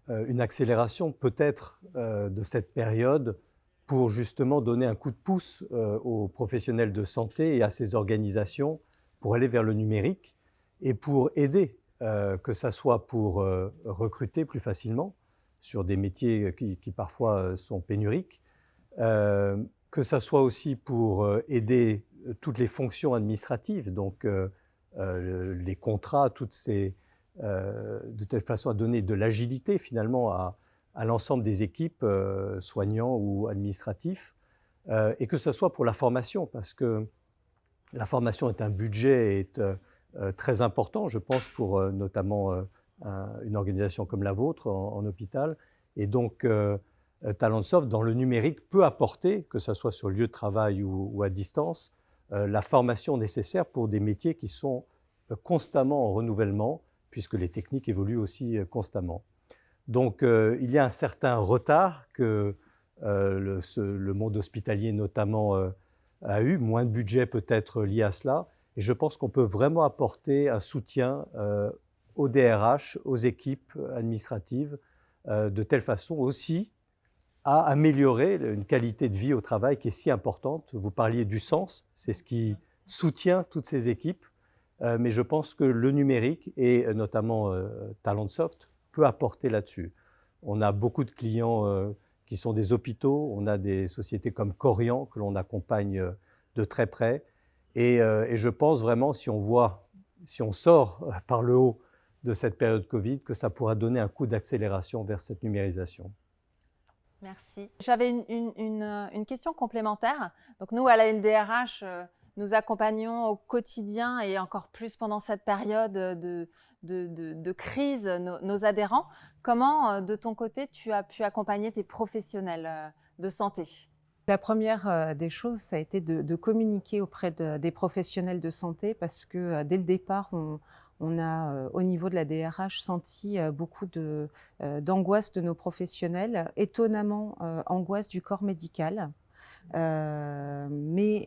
une accélération peut-être de cette période pour justement donner un coup de pouce aux professionnels de santé et à ces organisations pour aller vers le numérique et pour aider que ça soit pour recruter plus facilement sur des métiers qui parfois sont pénuriques, que ça soit aussi pour aider toutes les fonctions administratives, donc les contrats, de telle façon à donner de l'agilité finalement à l'ensemble des équipes, soignants ou administratifs, et que ce soit pour la formation, parce que la formation est un budget très important, je pense, pour notamment une organisation comme la vôtre en hôpital. Et donc, Talentsoft, dans le numérique, peut apporter, que ce soit sur le lieu de travail ou à distance, la formation nécessaire pour des métiers qui sont constamment en renouvellement, puisque les techniques évoluent aussi constamment. Donc, il y a un certain retard que le monde hospitalier notamment a eu, moins de budget peut-être lié à cela, et je pense qu'on peut vraiment apporter un soutien aux DRH, aux équipes administratives, de telle façon aussi à améliorer une qualité de vie au travail qui est si importante. Vous parliez du sens, c'est ce qui soutient toutes ces équipes, mais je pense que le numérique et notamment Talentsoft peut apporter là-dessus. On a beaucoup de clients qui sont des hôpitaux, on a des sociétés comme Corian que l'on accompagne de très près, et je pense vraiment, si on sort par le haut de cette période Covid, que ça pourra donner un coup d'accélération vers cette numérisation. Merci. J'avais une question complémentaire. Donc nous, à la NDRH, nous accompagnons au quotidien et encore plus pendant cette période de crise nos adhérents. Comment, de ton côté, tu as pu accompagner tes professionnels de santé ? La première des choses, ça a été de communiquer auprès des professionnels de santé parce que dès le départ, on a, au niveau de la DRH, senti beaucoup d'angoisse de nos professionnels, étonnamment angoisse du corps médical, mais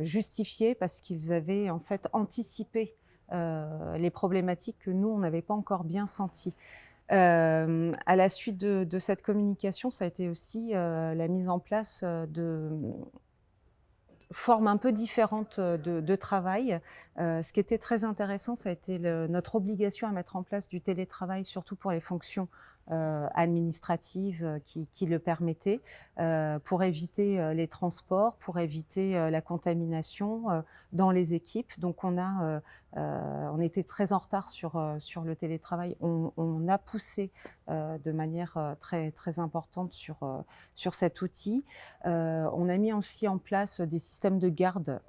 justifiée parce qu'ils avaient en fait anticipé les problématiques que nous, on n'avait pas encore bien senties. À la suite de cette communication, ça a été aussi la mise en place de formes un peu différentes de travail. Ce qui était très intéressant, ça a été notre obligation à mettre en place du télétravail, surtout pour les fonctions administratives qui le permettaient, pour éviter les transports, pour éviter la contamination dans les équipes. Donc on était très en retard sur le télétravail. On a poussé de manière très, très importante sur cet outil. On a mis aussi en place des systèmes de garde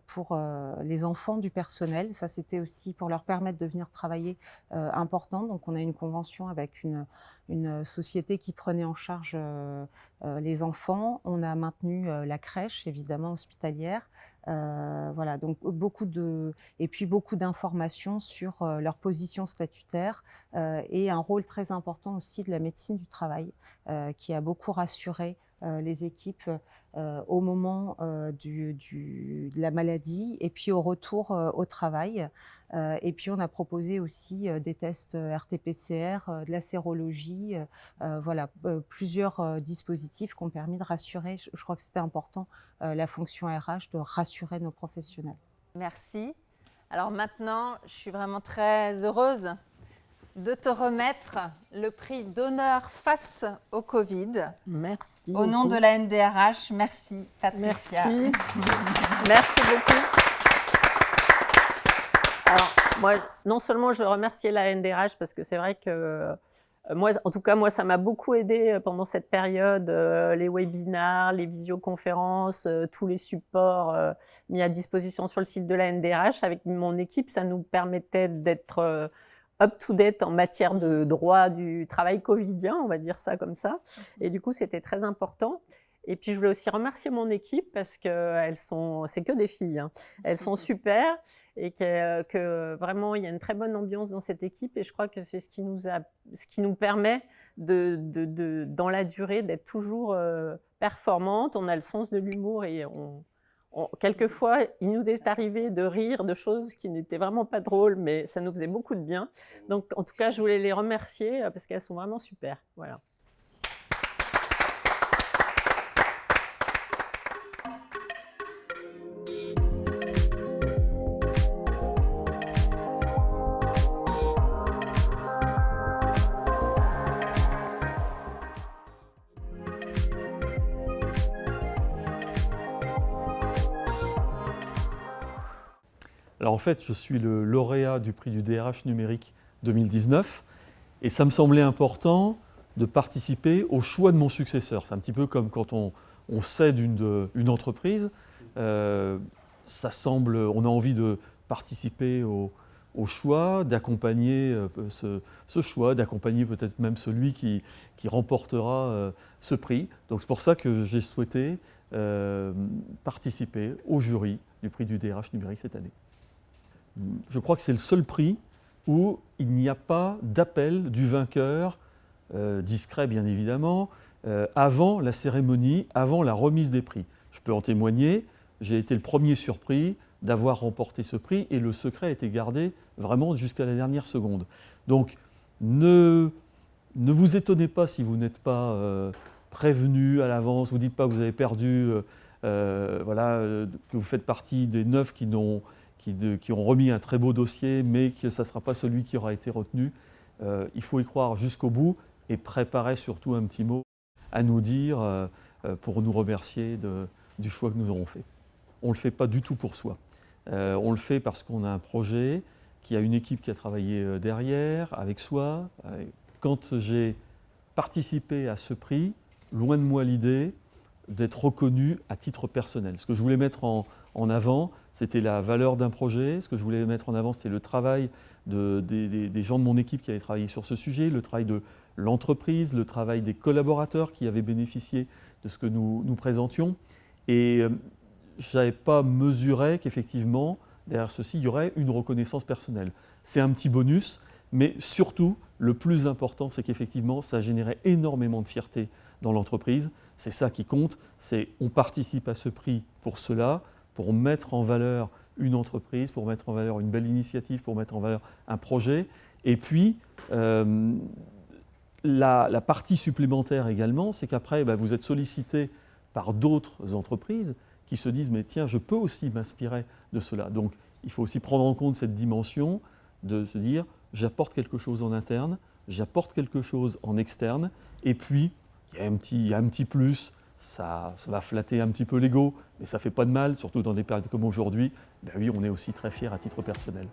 pour les enfants du personnel. Ça, c'était aussi pour leur permettre de venir travailler important. Donc on a une convention avec une société qui prenait en charge les enfants. On a maintenu la crèche, évidemment, hospitalière. Voilà, donc beaucoup d'informations sur leur position statutaire et un rôle très important aussi de la médecine du travail qui a beaucoup rassuré les équipes au moment de la maladie et puis au retour au travail. Et puis on a proposé aussi des tests RT-PCR, de la sérologie, voilà, plusieurs dispositifs qui ont permis de rassurer, je crois que c'était important, la fonction RH, de rassurer nos professionnels. Merci. Alors maintenant, je suis vraiment très heureuse de te remettre le prix d'honneur face au Covid. Merci. Au nom de la NDRH, merci Patricia. Merci. Merci beaucoup. Alors, moi, non seulement je veux remercier la NDRH parce que c'est vrai que moi, en tout cas, moi, ça m'a beaucoup aidé pendant cette période, les webinars, les visioconférences, tous les supports mis à disposition sur le site de la NDRH. Avec mon équipe, ça nous permettait d'être up-to-date en matière de droit du travail covidien, on va dire ça comme ça. Et du coup, c'était très important. Et puis, je voulais aussi remercier mon équipe parce que c'est que des filles, hein. Elles sont super et que vraiment, il y a une très bonne ambiance dans cette équipe. Et je crois que c'est ce qui nous permet dans la durée d'être toujours performante. On a le sens de l'humour et quelquefois, il nous est arrivé de rire de choses qui n'étaient vraiment pas drôles, mais ça nous faisait beaucoup de bien. Donc, en tout cas, je voulais les remercier parce qu'elles sont vraiment super. Voilà. Alors en fait, je suis le lauréat du prix du DRH numérique 2019 et ça me semblait important de participer au choix de mon successeur. C'est un petit peu comme quand on cède une entreprise, on a envie de participer au choix, d'accompagner ce choix, d'accompagner peut-être même celui qui remportera ce prix. Donc c'est pour ça que j'ai souhaité participer au jury du prix du DRH numérique cette année. Je crois que c'est le seul prix où il n'y a pas d'appel du vainqueur, discret bien évidemment, avant la cérémonie, avant la remise des prix. Je peux en témoigner, j'ai été le premier surpris d'avoir remporté ce prix et le secret a été gardé vraiment jusqu'à la dernière seconde. Donc ne vous étonnez pas si vous n'êtes pas prévenu à l'avance, vous ne dites pas que vous avez perdu, que vous faites partie des 9 qui ont remis un très beau dossier, mais que ça ne sera pas celui qui aura été retenu. Il faut y croire jusqu'au bout et préparer surtout un petit mot à nous dire pour nous remercier du choix que nous aurons fait. On ne le fait pas du tout pour soi. On le fait parce qu'on a un projet, qu'il y a une équipe qui a travaillé derrière, avec soi. Quand j'ai participé à ce prix, loin de moi l'idée d'être reconnu à titre personnel. Ce que je voulais mettre en avant, c'était la valeur d'un projet. Ce que je voulais mettre en avant, c'était le travail des gens de mon équipe qui avaient travaillé sur ce sujet, le travail de l'entreprise, le travail des collaborateurs qui avaient bénéficié de ce que nous présentions. Et je n'avais pas mesuré qu'effectivement, derrière ceci, il y aurait une reconnaissance personnelle. C'est un petit bonus, mais surtout, le plus important, c'est qu'effectivement, ça générait énormément de fierté dans l'entreprise. C'est ça qui compte, on participe à ce prix pour cela, pour mettre en valeur une entreprise, pour mettre en valeur une belle initiative, pour mettre en valeur un projet. Et puis, la partie supplémentaire également, c'est qu'après, vous êtes sollicité par d'autres entreprises qui se disent « mais tiens, je peux aussi m'inspirer de cela ». Donc, il faut aussi prendre en compte cette dimension de se dire « j'apporte quelque chose en interne, j'apporte quelque chose en externe ». Et puis, il y a un petit plus, ça va flatter un petit peu l'ego, mais ça ne fait pas de mal, surtout dans des périodes comme aujourd'hui. Ben oui, on est aussi très fiers à titre personnel.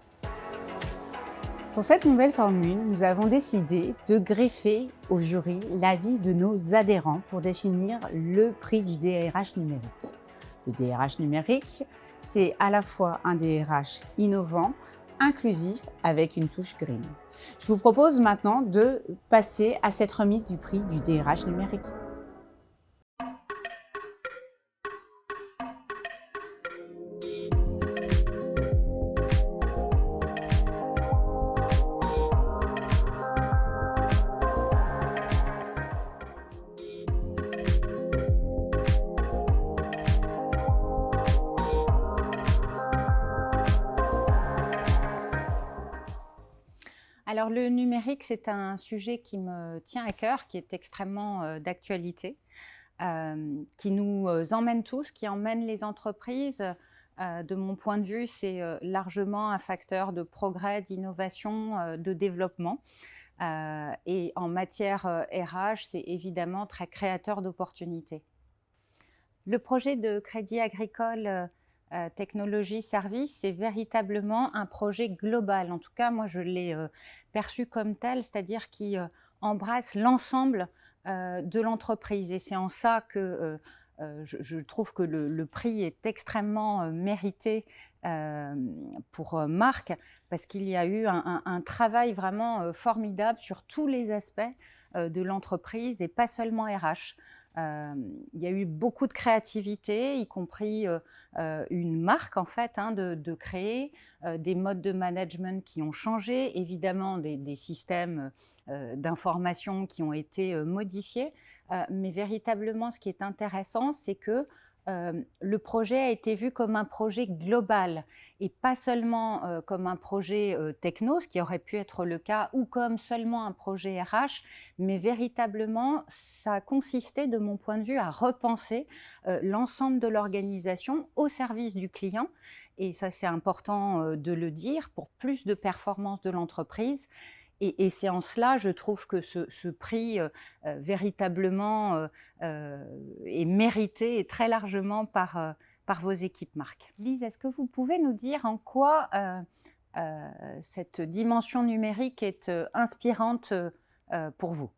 Pour cette nouvelle formule, nous avons décidé de greffer au jury l'avis de nos adhérents pour définir le prix du DRH numérique. Le DRH numérique, c'est à la fois un DRH innovant, inclusif, avec une touche green. Je vous propose maintenant de passer à cette remise du prix du DRH numérique. Alors le numérique, c'est un sujet qui me tient à cœur, qui est extrêmement d'actualité, qui nous emmène tous, qui emmène les entreprises. De mon point de vue, c'est largement un facteur de progrès, d'innovation, de développement. Et en matière RH, c'est évidemment très créateur d'opportunités. Le projet de Crédit Agricole Technologie Service, c'est véritablement un projet global. En tout cas, moi, je l'ai perçu comme tel, c'est-à-dire qui embrasse l'ensemble de l'entreprise. Et c'est en ça que je trouve que le prix est extrêmement mérité pour Marc, parce qu'il y a eu un travail vraiment formidable sur tous les aspects de l'entreprise et pas seulement RH. Il y a eu beaucoup de créativité, y compris une marque en fait, de créer des modes de management qui ont changé, évidemment des systèmes d'information qui ont été modifiés, mais véritablement ce qui est intéressant, c'est que le projet a été vu comme un projet global et pas seulement comme un projet techno, ce qui aurait pu être le cas, ou comme seulement un projet RH, mais véritablement, ça a consisté, de mon point de vue, à repenser l'ensemble de l'organisation au service du client. Et ça, c'est important de le dire, pour plus de performance de l'entreprise. Et c'est en cela, je trouve que ce prix véritablement est mérité et très largement par par vos équipes, Marc. Lise, est-ce que vous pouvez nous dire en quoi cette dimension numérique est inspirante pour vous?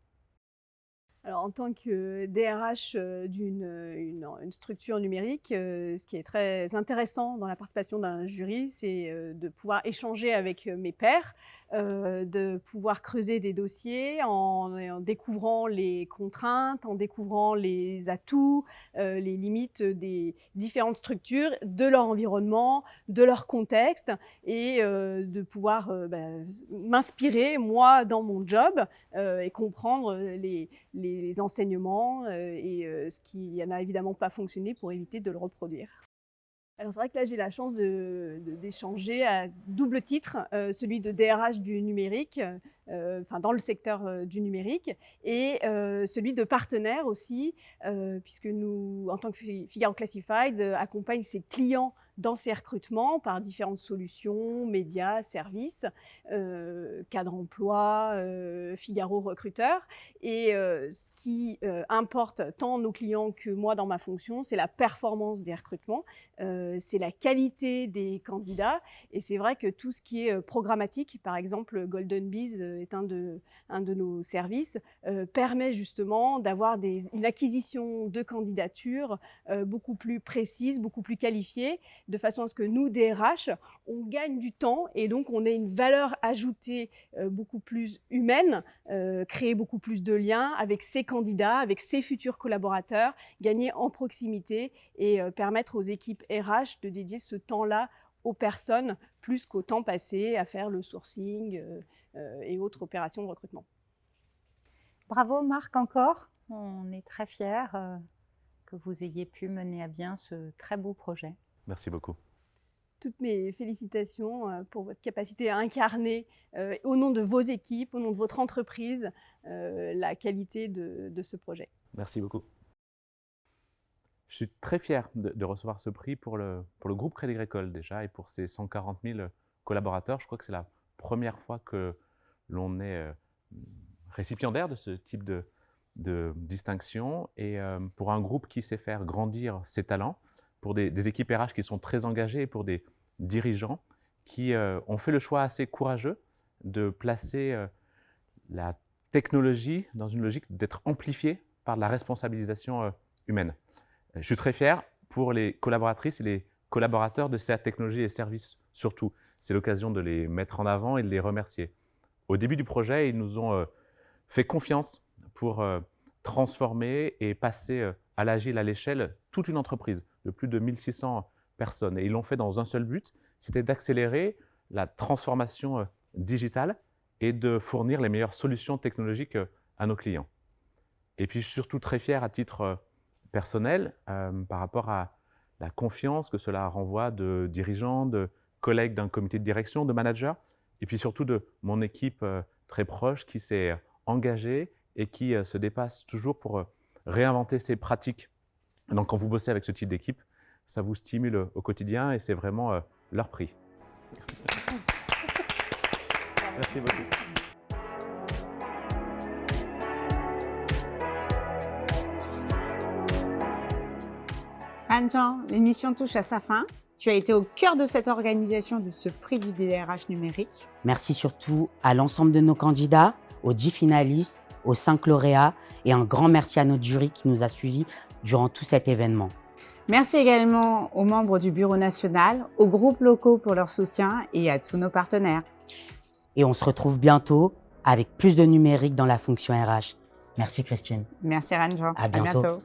Alors, en tant que DRH d'une structure numérique, ce qui est très intéressant dans la participation d'un jury, c'est de pouvoir échanger avec mes pairs, de pouvoir creuser des dossiers en découvrant les contraintes, en découvrant les atouts, les limites des différentes structures, de leur environnement, de leur contexte, et de pouvoir m'inspirer, moi, dans mon job, et comprendre les enseignements et ce qui n'a évidemment pas fonctionné pour éviter de le reproduire. Alors c'est vrai que là j'ai la chance d'échanger à double titre, celui de DRH du numérique, dans le secteur du numérique, et celui de partenaire aussi, puisque nous, en tant que Figaro Classifieds, accompagne ses clients dans ses recrutements par différentes solutions, médias, services, cadre emploi, Figaro recruteur. Et ce qui importe tant nos clients que moi dans ma fonction, c'est la performance des recrutements, c'est la qualité des candidats. Et c'est vrai que tout ce qui est programmatique, par exemple Golden Bees est un de nos services, permet justement d'avoir une acquisition de candidatures beaucoup plus précise, beaucoup plus qualifiée, de façon à ce que nous, DRH, on gagne du temps et donc on ait une valeur ajoutée beaucoup plus humaine, créer beaucoup plus de liens avec ses candidats, avec ses futurs collaborateurs, gagner en proximité et permettre aux équipes RH de dédier ce temps-là aux personnes plus qu'au temps passé à faire le sourcing et autres opérations de recrutement. Bravo Marc encore, on est très fiers que vous ayez pu mener à bien ce très beau projet. Merci beaucoup. Toutes mes félicitations pour votre capacité à incarner au nom de vos équipes, au nom de votre entreprise, la qualité de ce projet. Merci beaucoup. Je suis très fier de recevoir ce prix pour le groupe Crédit Agricole déjà et pour ses 140 000 collaborateurs. Je crois que c'est la première fois que l'on est récipiendaire de ce type de distinction et pour un groupe qui sait faire grandir ses talents, pour des équipes RH qui sont très engagées et pour des dirigeants qui ont fait le choix assez courageux de placer la technologie dans une logique d'être amplifiée par la responsabilisation humaine. Je suis très fier pour les collaboratrices et les collaborateurs de cette technologie et services surtout. C'est l'occasion de les mettre en avant et de les remercier. Au début du projet, ils nous ont fait confiance pour transformer et passer à l'agile, à l'échelle, toute une entreprise de plus de 1600 personnes. Et ils l'ont fait dans un seul but, c'était d'accélérer la transformation digitale et de fournir les meilleures solutions technologiques à nos clients. Et puis, je suis surtout très fier à titre personnel par rapport à la confiance que cela renvoie de dirigeants, de collègues d'un comité de direction, de managers, et puis surtout de mon équipe très proche qui s'est engagée et qui se dépasse toujours pour réinventer ses pratiques. Donc, quand vous bossez avec ce type d'équipe, ça vous stimule au quotidien et c'est vraiment leur prix. Merci beaucoup. Anne-Jean, l'émission touche à sa fin. Tu as été au cœur de cette organisation de ce prix du DRH numérique. Merci surtout à l'ensemble de nos candidats, aux 10 finalistes, aux 5 lauréats et un grand merci à notre jury qui nous a suivis durant tout cet événement. Merci également aux membres du Bureau national, aux groupes locaux pour leur soutien et à tous nos partenaires. Et on se retrouve bientôt avec plus de numérique dans la fonction RH. Merci Christine. Merci Anne-Jean. À bientôt.